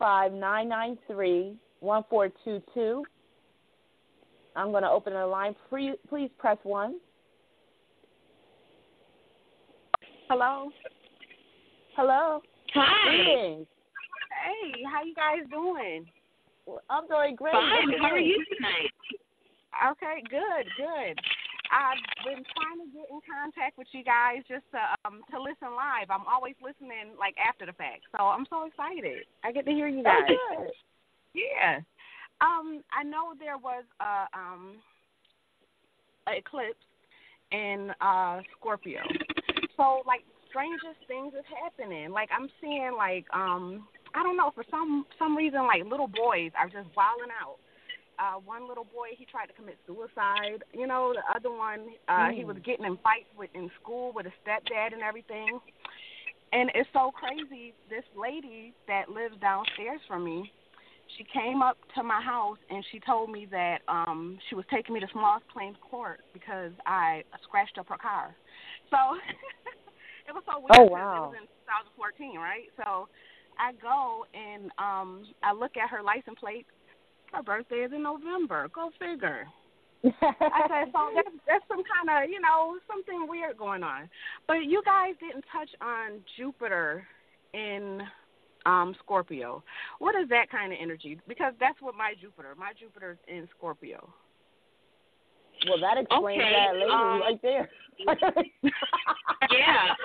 585-993-1422. I'm going to open the line. Please press 1. Hello. Hello. Hi. Greetings. Hey, how you guys doing? I'm doing great. Fine. How are you tonight? Okay, good. I've been trying to get in contact with you guys just to listen live. I'm always listening like after the fact, so I'm so excited. I get to hear you guys. Oh, good. Yeah. I know there was a eclipse in Scorpio, so like strangest things is happening. Like I'm seeing like I don't know, for some reason like little boys are just wilding out. One little boy, he tried to commit suicide. You know, the other one, he was getting in fights in school with his stepdad and everything. And it's so crazy. This lady that lives downstairs from me, she came up to my house and she told me that she was taking me to Small Claims Court because I scratched up her car. So it was so weird. Oh, wow. It was in 2014, right? So I go and I look at her license plate. Her birthday is in November. Go figure. I said, so that's some kind of, you know, something weird going on. But you guys didn't touch on Jupiter in Scorpio. What is that kind of energy? Because that's what my Jupiter's in Scorpio. Well, that explains that lady right there. Yeah.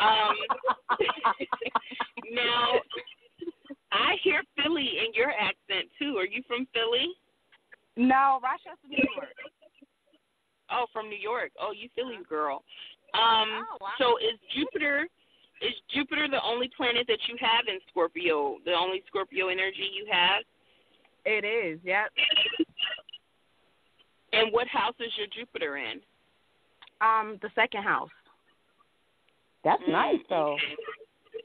Now, I hear Philly in your accent, too. Are you from Philly? No, Rochester, New York. Oh, from New York. Oh, you Philly girl. Wow. So is Jupiter the only planet that you have in Scorpio, the only Scorpio energy you have? It is, yep. And what house is your Jupiter in? The second house. That's nice, though. Okay.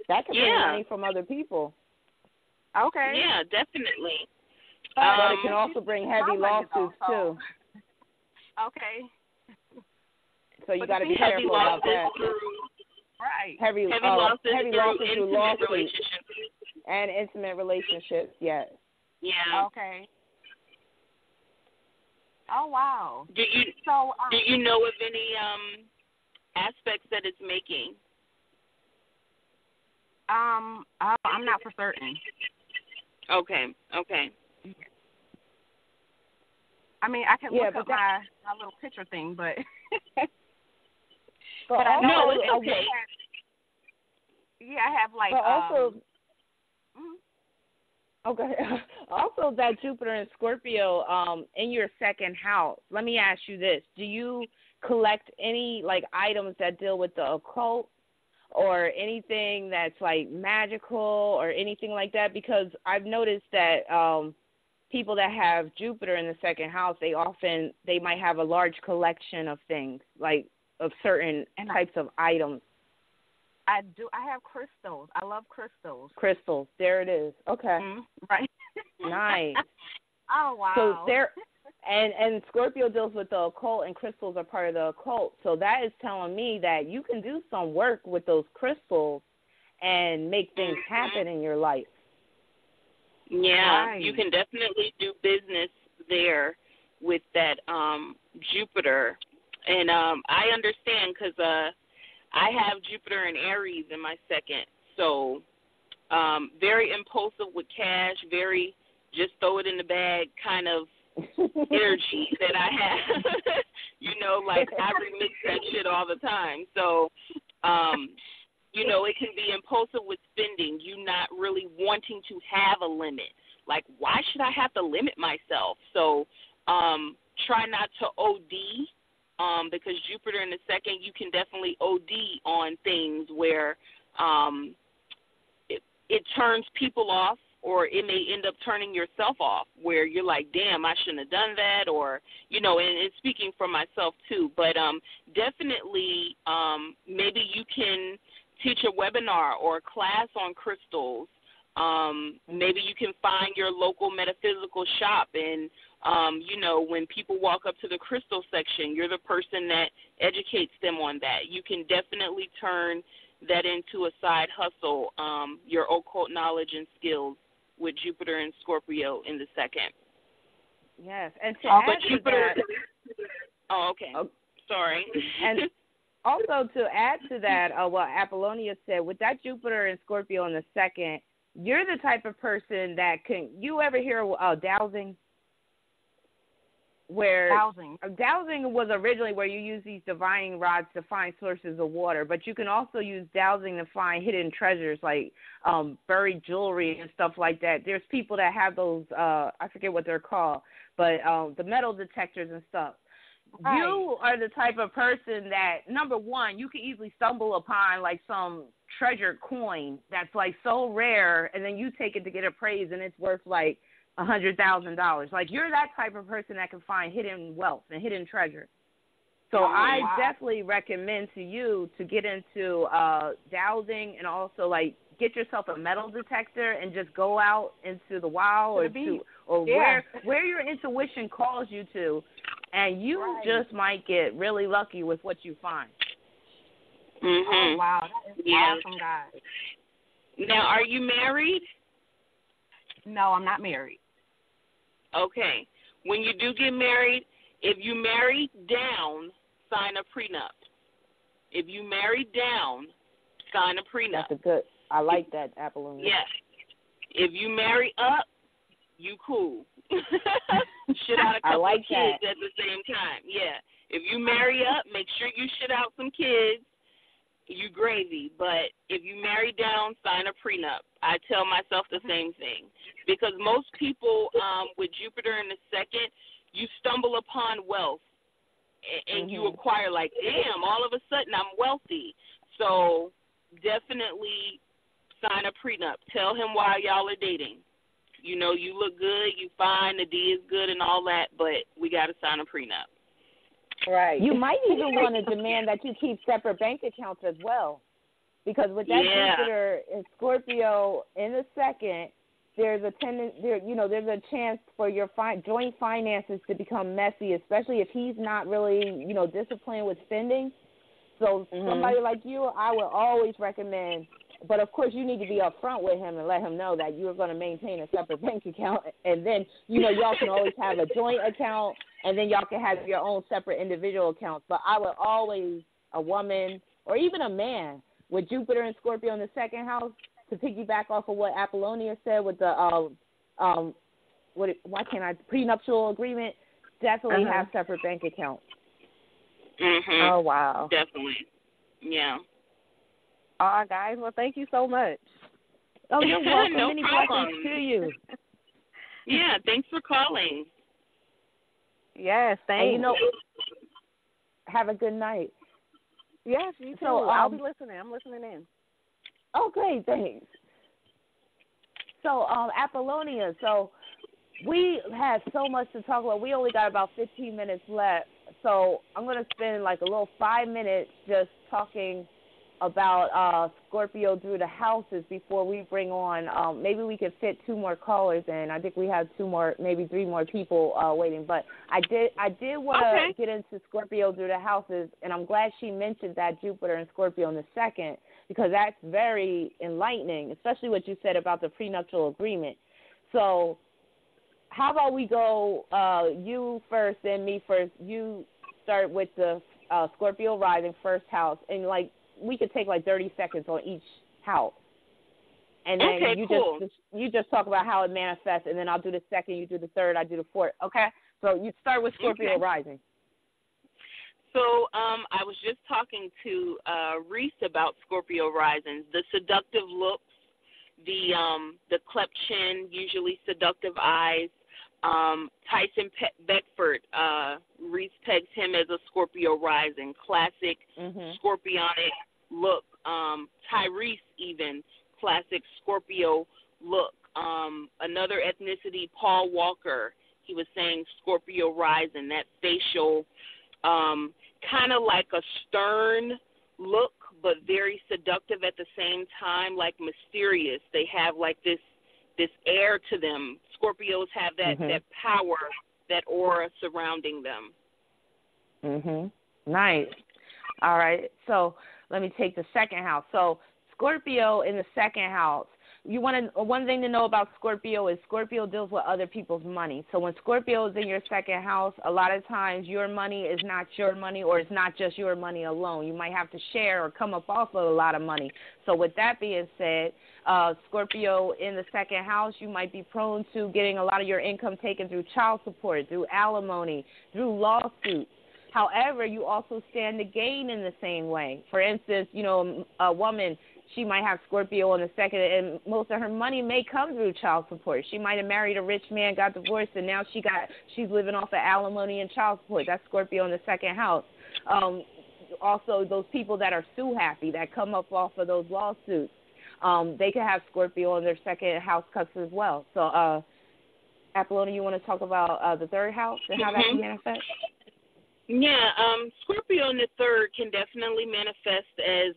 That can bring money from other people. Okay. Yeah, definitely. But it can also bring heavy lawsuits, too. Okay. So you got to be careful about that. Right. Heavy losses through lawsuits relationships. and intimate relationships, yes. Yeah. Okay. Oh, wow. Do you know of any aspects that it's making? I'm not for certain. Okay. I mean, I can look up my little picture thing, but but I know it's okay. I have like. But also, okay. Also, that Jupiter in Scorpio, in your second house. Let me ask you this: do you collect any like items that deal with the occult, or anything that's like magical, or anything like that? Because I've noticed that people that have Jupiter in the second house, they might have a large collection of things, like of certain types of items. I do. I have crystals. I love crystals. Crystals. There it is. Okay. Mm-hmm. Right. Nice. Oh, wow. So there, and Scorpio deals with the occult, and crystals are part of the occult. So that is telling me that you can do some work with those crystals and make things happen in your life. Yeah, Right. you can definitely do business there with that Jupiter. And I understand because I have Jupiter and Aries in my second. So very impulsive with cash, very just throw it in the bag kind of energy that I have. You know, like I remix that shit all the time. So, you know, it can be impulsive with spending, you not really wanting to have a limit. Like, why should I have to limit myself? So try not to OD because Jupiter in the second, you can definitely OD on things where it turns people off, or it may end up turning yourself off where you're like, damn, I shouldn't have done that, or, you know, and speaking for myself too. But definitely maybe you can teach a webinar or a class on crystals. Maybe you can find your local metaphysical shop and, you know, when people walk up to the crystal section, you're the person that educates them on that. You can definitely turn that into a side hustle, your occult knowledge and skills with Jupiter and Scorpio in the second. Yes, and to add to that, oh, okay. Sorry. And also to add to that, what Appollonia said, with that Jupiter and Scorpio in the second, you're the type of person that can. You ever hear dowsing? Where dowsing was originally where you use these divining rods to find sources of water, but you can also use dowsing to find hidden treasures like buried jewelry and stuff like that. There's people that have those, I forget what they're called, but the metal detectors and stuff. Right. You are the type of person that, number one, you can easily stumble upon like some treasured coin that's like so rare, and then you take it to get appraised and it's worth like $100,000. Like, you're that type of person that can find hidden wealth and hidden treasure. So I definitely recommend to you to get into dowsing, and also like get yourself a metal detector and just go out into the wild where your intuition calls you to, and you just might get really lucky with what you find. Mm-hmm. Oh, wow, that is awesome, guys. Now, are you married? No, I'm not married. Okay. When you do get married, if you marry down, sign a prenup. If you marry down, sign a prenup. That's a good. I like that, Appollonia. Yes. If you marry up, you cool. Shit out a couple of kids at the same time. Yeah. If you marry up, make sure you shit out some kids. You gravy. But if you marry down, sign a prenup. I tell myself the same thing. Because most people with Jupiter in the second, you stumble upon wealth and you acquire like, damn, all of a sudden I'm wealthy. So definitely sign a prenup. Tell him why y'all are dating. You know, you look good, you fine, the D is good and all that, but we got to sign a prenup. Right. You might even want to demand that you keep separate bank accounts as well. Because with that Jupiter and Scorpio in the second, there's a there's a chance for your joint finances to become messy, especially if he's not really, disciplined with spending. So somebody like you, I would always recommend, but of course you need to be upfront with him and let him know that you're going to maintain a separate bank account, and then, y'all can always have a joint account, and then y'all can have your own separate individual accounts. But I would always, a woman or even a man with Jupiter and Scorpio in the second house, to piggyback off of what Appollonia said with the prenuptial agreement, definitely have separate bank accounts. Mm-hmm. Oh, wow. Definitely. Yeah. All right, guys. Well, thank you so much. Oh, you're welcome. No Many problem. blessings to you. Yeah, thanks for calling. Yes, thanks. And, have a good night. Yes, you too. So, I'll be listening. I'm listening in. Oh, great. Thanks. So, Appollonia, we had so much to talk about. We only got about 15 minutes left, so I'm going to spend like a little 5 minutes just talking about Scorpio through the houses before we bring on, maybe we could fit 2 more callers in. I think we have 2 more, maybe 3 more people waiting. But I did want to get into Scorpio through the houses, and I'm glad she mentioned that Jupiter and Scorpio in the second, because that's very enlightening, especially what you said about the prenuptial agreement. So how about we go you first and me first. You start with the Scorpio rising first house, and like we could take like 30 seconds on each house. And then you just talk about how it manifests, and then I'll do the second, you do the third, I do the fourth. Okay? So you start with Scorpio rising. So I was just talking to Reese about Scorpio risings, the seductive looks, the cleft chin, usually seductive eyes. Tyson Beckford, Reese pegs him as a Scorpio rising, classic scorpionic look. Tyrese even, classic Scorpio look. Another ethnicity, Paul Walker, he was saying Scorpio rising, that facial, kind of like a stern look, but very seductive at the same time, like mysterious. They have like this air to them. Scorpios have that power, that aura surrounding them. Nice. All right. So let me take the second house. So Scorpio in the second house. One thing to know about Scorpio is Scorpio deals with other people's money. So when Scorpio is in your second house, a lot of times your money is not your money, or it's not just your money alone. You might have to share or come up off of a lot of money. So with that being said, Scorpio in the second house, you might be prone to getting a lot of your income taken through child support, through alimony, through lawsuits. However, you also stand to gain in the same way. For instance, a woman, she might have Scorpio in the second, and most of her money may come through child support. She might have married a rich man, got divorced, and now she's living off of alimony and child support. That's Scorpio in the second house. Also, those people that are sue happy, that come up off of those lawsuits, they can have Scorpio in their second house cusp as well. So, Appollonia, you want to talk about the third house and how that can manifest? Yeah, Scorpio in the third can definitely manifest as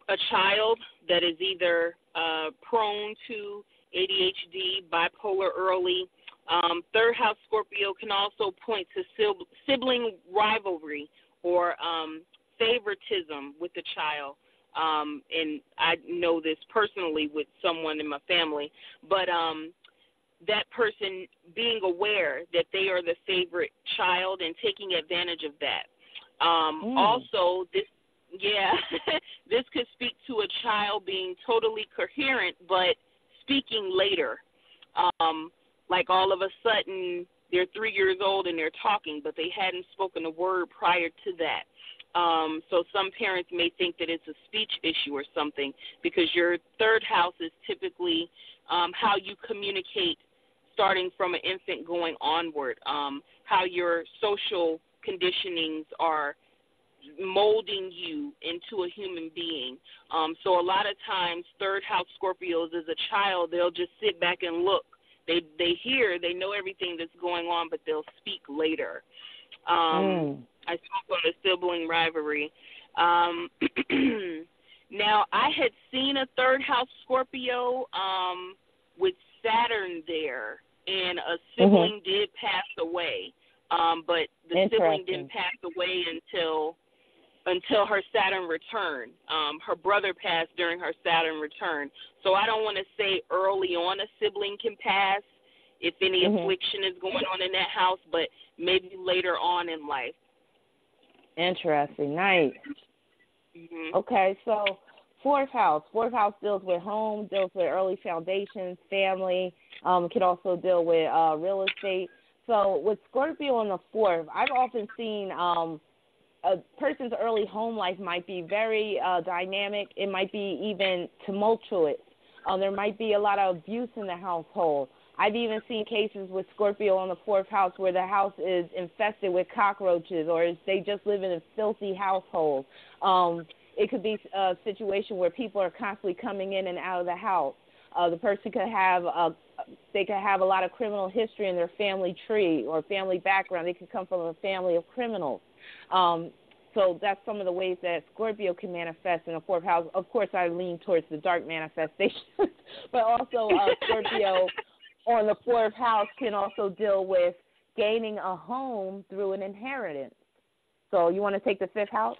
a child that is either prone to ADHD, bipolar early. Third house Scorpio can also point to sibling rivalry or favoritism with the child. And I know this personally with someone in my family, but that person being aware that they are the favorite child and taking advantage of that. Also, this could speak to a child being totally coherent but speaking later. Like all of a sudden they're 3 years old and they're talking, but they hadn't spoken a word prior to that. So some parents may think that it's a speech issue or something, because your third house is typically how you communicate starting from an infant going onward, how your social conditionings are molding you into a human being. So a lot of times third house Scorpios as a child, they'll just sit back and look. They know everything that's going on, but they'll speak later. I spoke on the sibling rivalry. Now, I had seen a third house Scorpio with Saturn there, and a sibling did pass away. But the sibling didn't pass away until her Saturn return. Her brother passed during her Saturn return. So I don't want to say early on a sibling can pass if any affliction is going on in that house, but maybe later on in life. Interesting. Nice. Okay, so fourth house. Fourth house deals with home, deals with early foundations, family, can also deal with real estate. So with Scorpio in the fourth, I've often seen a person's early home life might be very dynamic. It might be even tumultuous. There might be a lot of abuse in the household. I've even seen cases with Scorpio on the fourth house where the house is infested with cockroaches, or they just live in a filthy household. It could be a situation where people are constantly coming in and out of the house. The person could have they could have a lot of criminal history in their family tree or family background. They could come from a family of criminals. So that's some of the ways that Scorpio can manifest in the fourth house. Of course, I lean towards the dark manifestations, but also Scorpio on the fourth house can also deal with gaining a home through an inheritance. So you want to take the fifth house?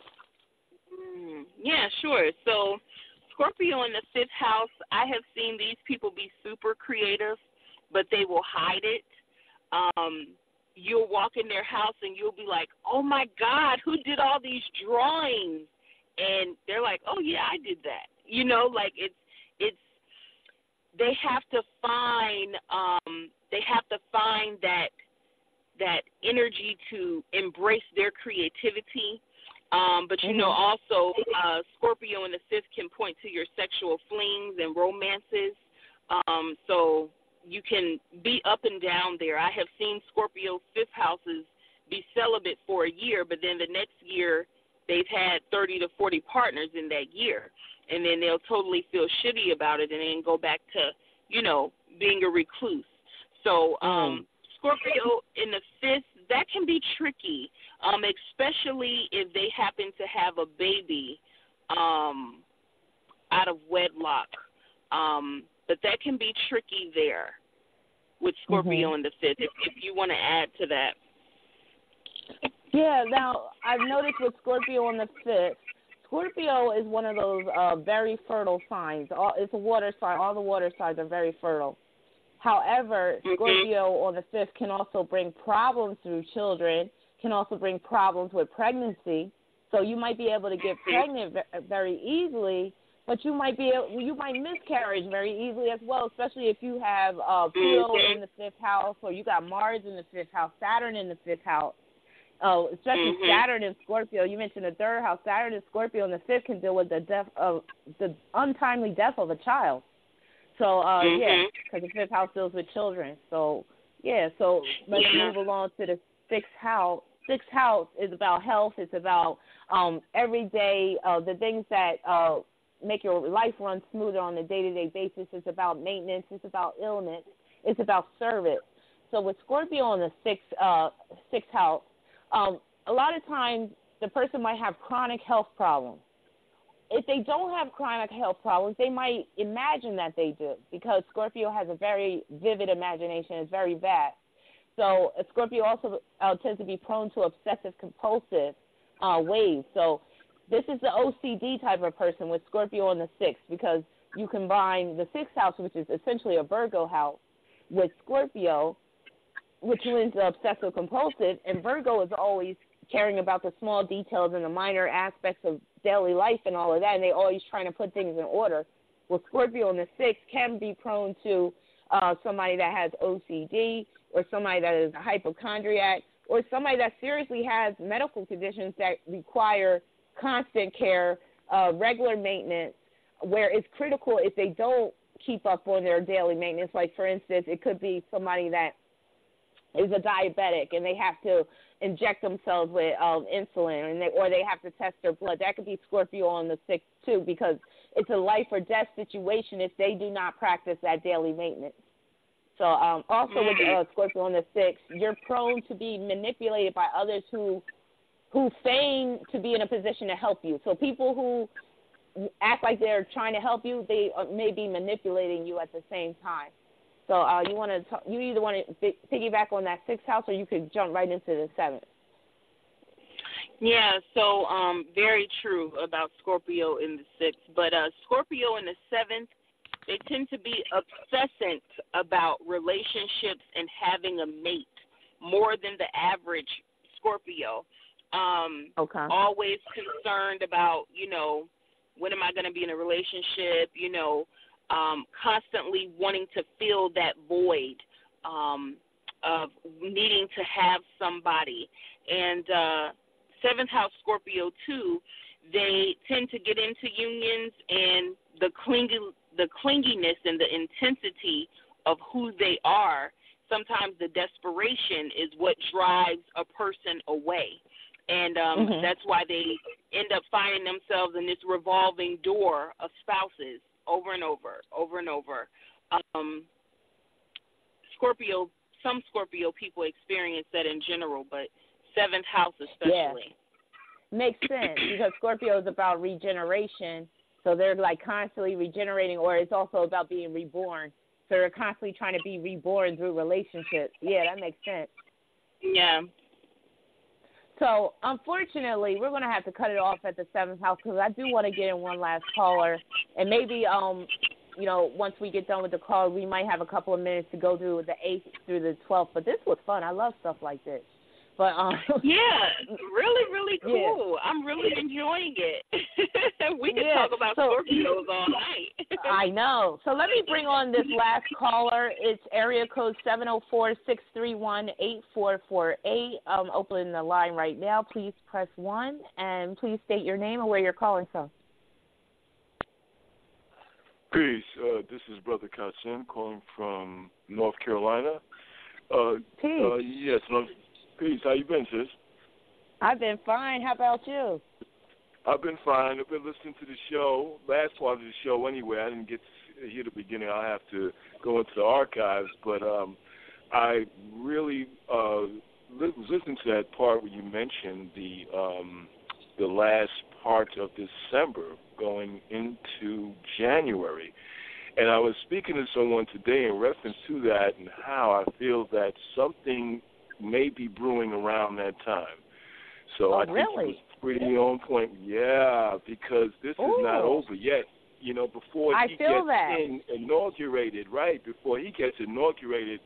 Yeah, sure. So Scorpio in the fifth house, I have seen these people be super creative, but they will hide it. You'll walk in their house and you'll be like, oh, my God, who did all these drawings? And they're like, oh, yeah, I did that. You know, like it's they have to find that energy to embrace their creativity. But, you know, also Scorpio in the fifth can point to your sexual flings and romances. So you can be up and down there. I have seen Scorpio fifth houses be celibate for a year, but then the next year they've had 30 to 40 partners in that year. And then they'll totally feel shitty about it and then go back to, you know, being a recluse. So Scorpio in the fifth, that can be tricky, especially if they happen to have a baby out of wedlock. But that can be tricky there with Scorpio in the fifth, if you want to add to that. Yeah, now I've noticed with Scorpio in the fifth, Scorpio is one of those very fertile signs. It's a water sign. All the water signs are very fertile. However, Scorpio on the fifth can also bring problems through children, can also bring problems with pregnancy. So you might be able to get pregnant very easily, but you might miscarriage very easily as well, especially if you have Pluto in the fifth house or you got Mars in the fifth house, Saturn in the fifth house. Especially Saturn in Scorpio. You mentioned the third house. Saturn in Scorpio in the fifth can deal with the untimely death of a child. So, yeah, because the fifth house deals with children. So, yeah, so let's move along to the sixth house. Sixth house is about health. It's about everyday, the things that make your life run smoother on a day-to-day basis. It's about maintenance. It's about illness. It's about service. So with Scorpio in the sixth house, a lot of times the person might have chronic health problems. If they don't have chronic health problems, they might imagine that they do because Scorpio has a very vivid imagination. It's very vast. So Scorpio also tends to be prone to obsessive-compulsive ways. So this is the OCD type of person with Scorpio in the sixth because you combine the sixth house, which is essentially a Virgo house, with Scorpio, which lends to obsessive-compulsive, and Virgo is always caring about the small details and the minor aspects of daily life and all of that, and they're always trying to put things in order. Well, Scorpio in the sixth can be prone to somebody that has OCD or somebody that is a hypochondriac or somebody that seriously has medical conditions that require constant care, regular maintenance, where it's critical if they don't keep up on their daily maintenance. Like, for instance, it could be somebody that is a diabetic and they have to inject themselves with insulin or they have to test their blood. That could be Scorpio on the sixth too because it's a life or death situation if they do not practice that daily maintenance. So also with Scorpio on the sixth, you're prone to be manipulated by others who feign to be in a position to help you. So people who act like they're trying to help you, they may be manipulating you at the same time. So you either want to piggyback on that sixth house or you could jump right into the seventh. Yeah, so very true about Scorpio in the sixth. But Scorpio in the seventh, they tend to be obsessant about relationships and having a mate more than the average Scorpio. Always concerned about, when am I going to be in a relationship, constantly wanting to fill that void of needing to have somebody. And seventh house Scorpio, too, they tend to get into unions and the clinginess and the intensity of who they are. Sometimes the desperation is what drives a person away. And that's why they end up finding themselves in this revolving door of spouses over and over. Some Scorpio people experience that in general, but seventh house especially. Yeah. Makes sense because Scorpio is about regeneration, so they're like constantly regenerating, or it's also about being reborn. So they're constantly trying to be reborn through relationships. Yeah, that makes sense. Yeah. So, unfortunately, we're going to have to cut it off at the 7th house because I do want to get in one last caller. And maybe, once we get done with the call, we might have a couple of minutes to go through the 8th through the 12th. But this was fun. I love stuff like this. But yeah, really, really cool. Yeah. I'm really enjoying it. We can talk about Scorpios all night. I know. So let me bring on this last caller. It's area code 704-631-8448. I'm opening the line right now. Please press 1, and please state your name and where you're calling from. Peace. This is Brother Kassim calling from North Carolina. Peace. Yes, peace. How you been, sis? I've been fine. How about you? I've been fine. I've been listening to the show, last part of the show anyway. I didn't get to hear the beginning. I'll have to go into the archives. But I really was listening to that part where you mentioned the last part of December going into January. And I was speaking to someone today in reference to that and how I feel that something may be brewing around that time. So I think it was pretty on point. Yeah, because this is not over yet. Before he gets inaugurated, right, before he gets inaugurated,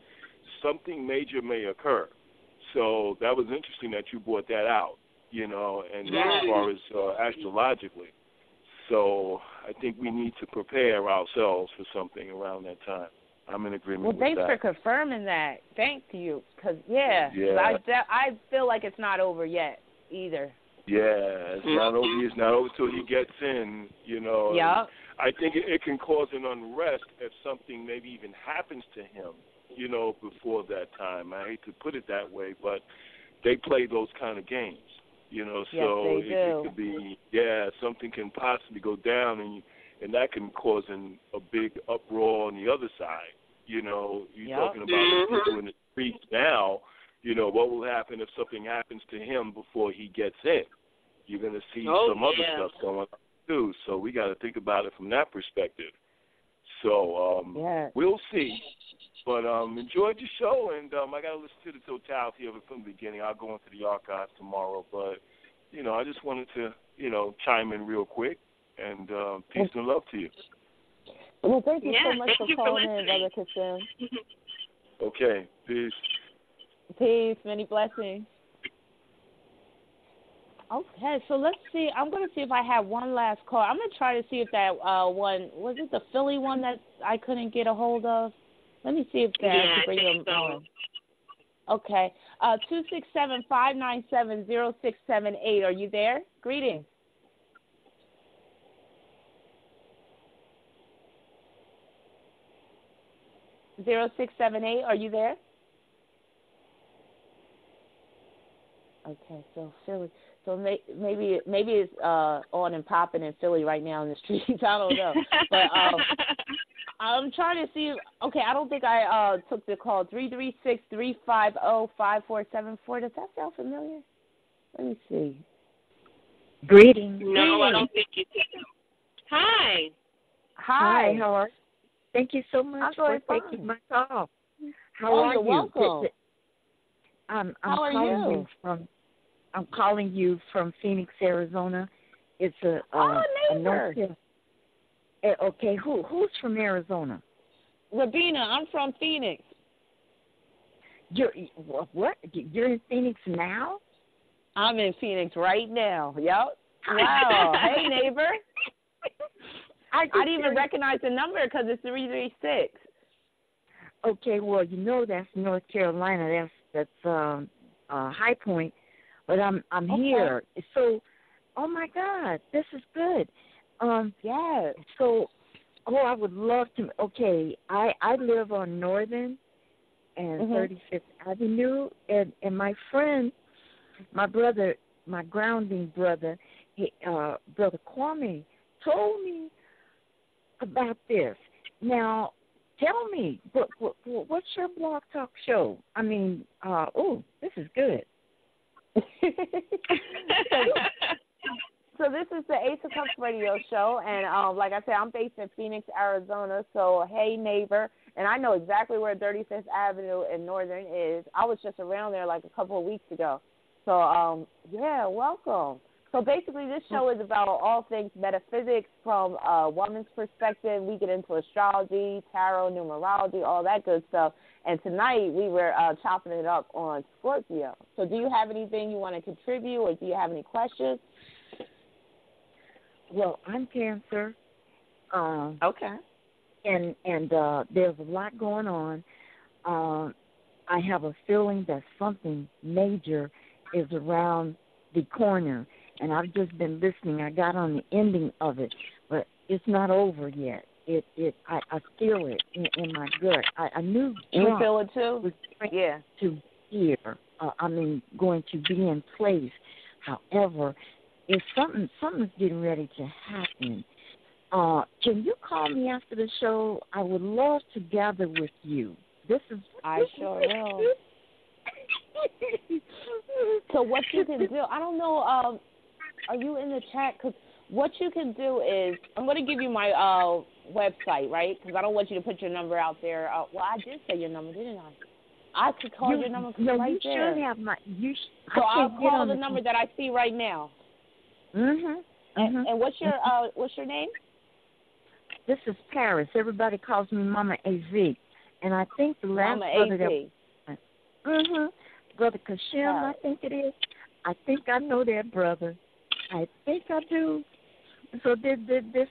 something major may occur. So that was interesting that you brought that out, and as far as astrologically. So I think we need to prepare ourselves for something around that time. I'm in agreement with that. Well, thanks for confirming that. Thank you. Because, I feel like it's not over yet either. Yeah, it's not over. It's not over till he gets in, Yeah. I think it can cause an unrest if something maybe even happens to him, before that time. I hate to put it that way, but they play those kind of games, so it could be, something can possibly go down and that can cause a big uproar on the other side. You're talking about people in the streets now, what will happen if something happens to him before he gets in? You're going to see some other stuff going on, too. So we got to think about it from that perspective. So we'll see. But enjoyed the show, and I got to listen to the totality of it from the beginning. I'll go into the archives tomorrow. But, I just wanted to, chime in real quick. And peace and love to you. Well, thank you so much for calling in, Brother Kassim. Okay, peace. Peace, many blessings. Okay, so let's see. I'm going to see if I have one last call. I'm going to try to see if that one, was it the Philly one that I couldn't get a hold of? Let me see if that I can bring them on. Okay, 267-597-0678. Are you there? Greetings. (0678). Are you there? Okay, so Philly. So maybe it's on and popping in Philly right now in the streets. I don't know, but I'm trying to see. Okay, I don't think I took the call. 336-350-5474. Does that sound familiar? Let me see. Greetings. No, I don't think you did. Hi. Hi. How are you? Thank you so much for taking my call. How are you? Welcome. How are you? I'm calling you from Phoenix, Arizona. It's a neighbor. Okay, who's from Arizona? Rabina, I'm from Phoenix. What? You're in Phoenix now? I'm in Phoenix right now. Yep. Wow. Hey, neighbor. I didn't even recognize the number because it's 336. Okay, well, that's North Carolina. That's High Point. But I'm here. So, oh my God, this is good. Yeah. So, I would love to. Okay, I live on Northern and 35th Avenue, and my friend, my brother, my grounding brother, Brother Kwame, told me about this. Now, tell me, what's your blog talk show? I mean, this is good. So this is the Ace of Cups radio show, and like I said, I'm based in Phoenix, Arizona, so hey, neighbor. And I know exactly where 35th Avenue in Northern is. I was just around there like a couple of weeks ago. So, yeah, welcome. So basically this show is about all things metaphysics from a woman's perspective. We get into astrology, tarot, numerology, all that good stuff. And tonight we were chopping it up on Scorpio. So do you have anything you want to contribute, or do you have any questions? Well, I'm Cancer. Okay. And there's a lot going on. I have a feeling that something major is around the corner, and I've just been listening. I got on the ending of it, but it's not over yet. I feel it in my gut. I knew you feel it too. Was going to be here. Going to be in place. However, if something's getting ready to happen. Can you call me after the show? I would love to gather with you. I sure will. So what you can do, I don't know, are you in the chat? Because what you can do is, I'm going to give you my website, right? Because I don't want you to put your number out there. Well, I did say your number, didn't I? I could call your number right there. Should have my. So I'll call the number that I see right now. Mhm. And what's your name? This is Paris. Everybody calls me Mama AZ. And I think the last Mama brother AZ. Brother Kashem, I think it is. I think I know that brother. I think I do. So this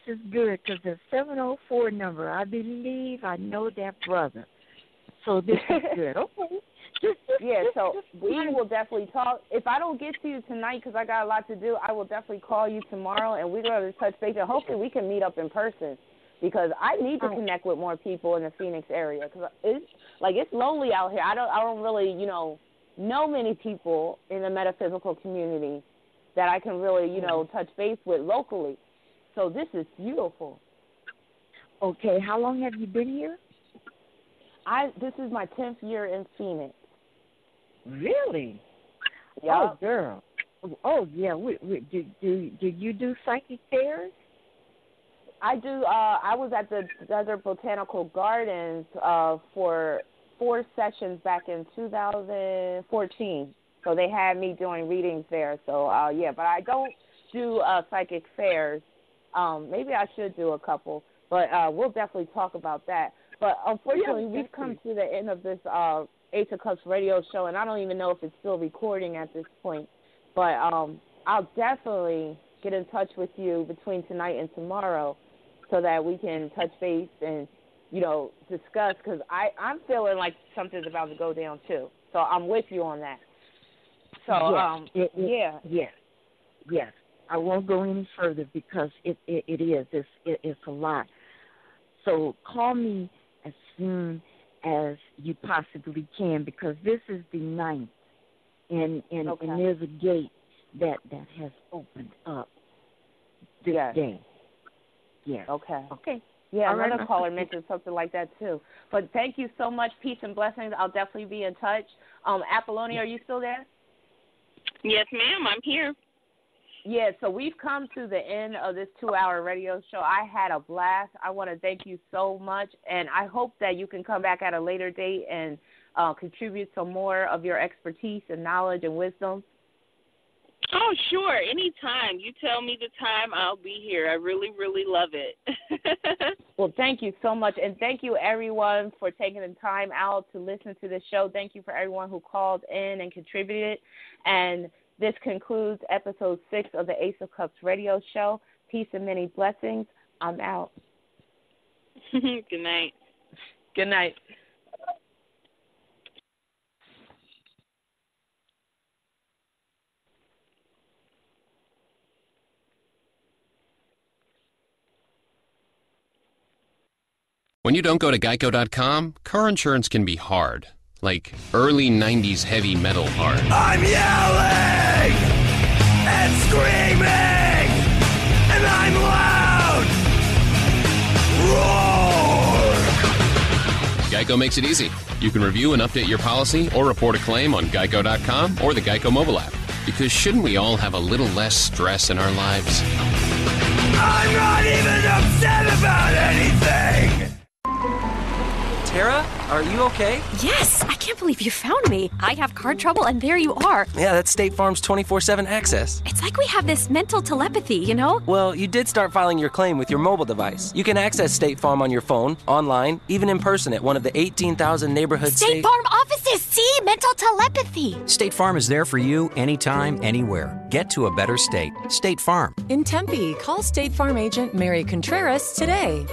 is good because the 704 number, I believe I know that brother. So this is good. Okay. Yeah, so we will definitely talk. If I don't get to you tonight because I got a lot to do, I will definitely call you tomorrow, and we're going to touch base, and hopefully we can meet up in person because I need to connect with more people in the Phoenix area because it's lonely out here. I don't really, know many people in the metaphysical community that I can really, touch base with locally. So this is beautiful. Okay, how long have you been here? This is my 10th year in Phoenix. Really? Yeah. Oh, girl. Oh, yeah. Do you do psychic fairs? I do. I was at the Desert Botanical Gardens for 4 sessions back in 2014. So they had me doing readings there. So, but I don't do psychic fairs. Maybe I should do a couple, but we'll definitely talk about that. But unfortunately, we've come to the end of this Ace of Cups radio show, and I don't even know if it's still recording at this point. But I'll definitely get in touch with you between tonight and tomorrow so that we can touch base and, discuss, because I'm feeling like something's about to go down, too. So I'm with you on that. So, Yes. I won't go any further because it is. It's a lot. So call me as soon as you possibly can because this is the 9th, and there's a gate that has opened up this day. Yes. Okay. Yeah, another caller mentioned something like that too. But thank you so much. Peace and blessings. I'll definitely be in touch. Appollonia, are you still there? Yes, ma'am. I'm here. Yeah, so we've come to the end of this 2-hour radio show. I had a blast. I want to thank you so much, and I hope that you can come back at a later date and contribute some more of your expertise and knowledge and wisdom. Oh, sure. Anytime. You tell me the time, I'll be here. I really, really love it. Well, thank you so much, and thank you, everyone, for taking the time out to listen to the show. Thank you for everyone who called in and contributed, and this concludes episode 6 of the Ace of Cups radio show. Peace and many blessings. I'm out. Good night. Good night. When you don't go to Geico.com, car insurance can be hard. Like early 90s heavy metal hard. I'm yelling and screaming and I'm loud. Geico makes it easy. You can review and update your policy or report a claim on Geico.com or the Geico mobile app. Because shouldn't we all have a little less stress in our lives? I'm not even upset about anything! Tara, are you okay? Yes, I can't believe you found me. I have car trouble and there you are. Yeah, that's State Farm's 24/7 access. It's like we have this mental telepathy, you know? Well, you did start filing your claim with your mobile device. You can access State Farm on your phone, online, even in person at one of the 18,000 neighborhood State Farm offices! See? Mental telepathy! State Farm is there for you anytime, anywhere. Get to a better state. State Farm. In Tempe, call State Farm agent Mary Contreras today.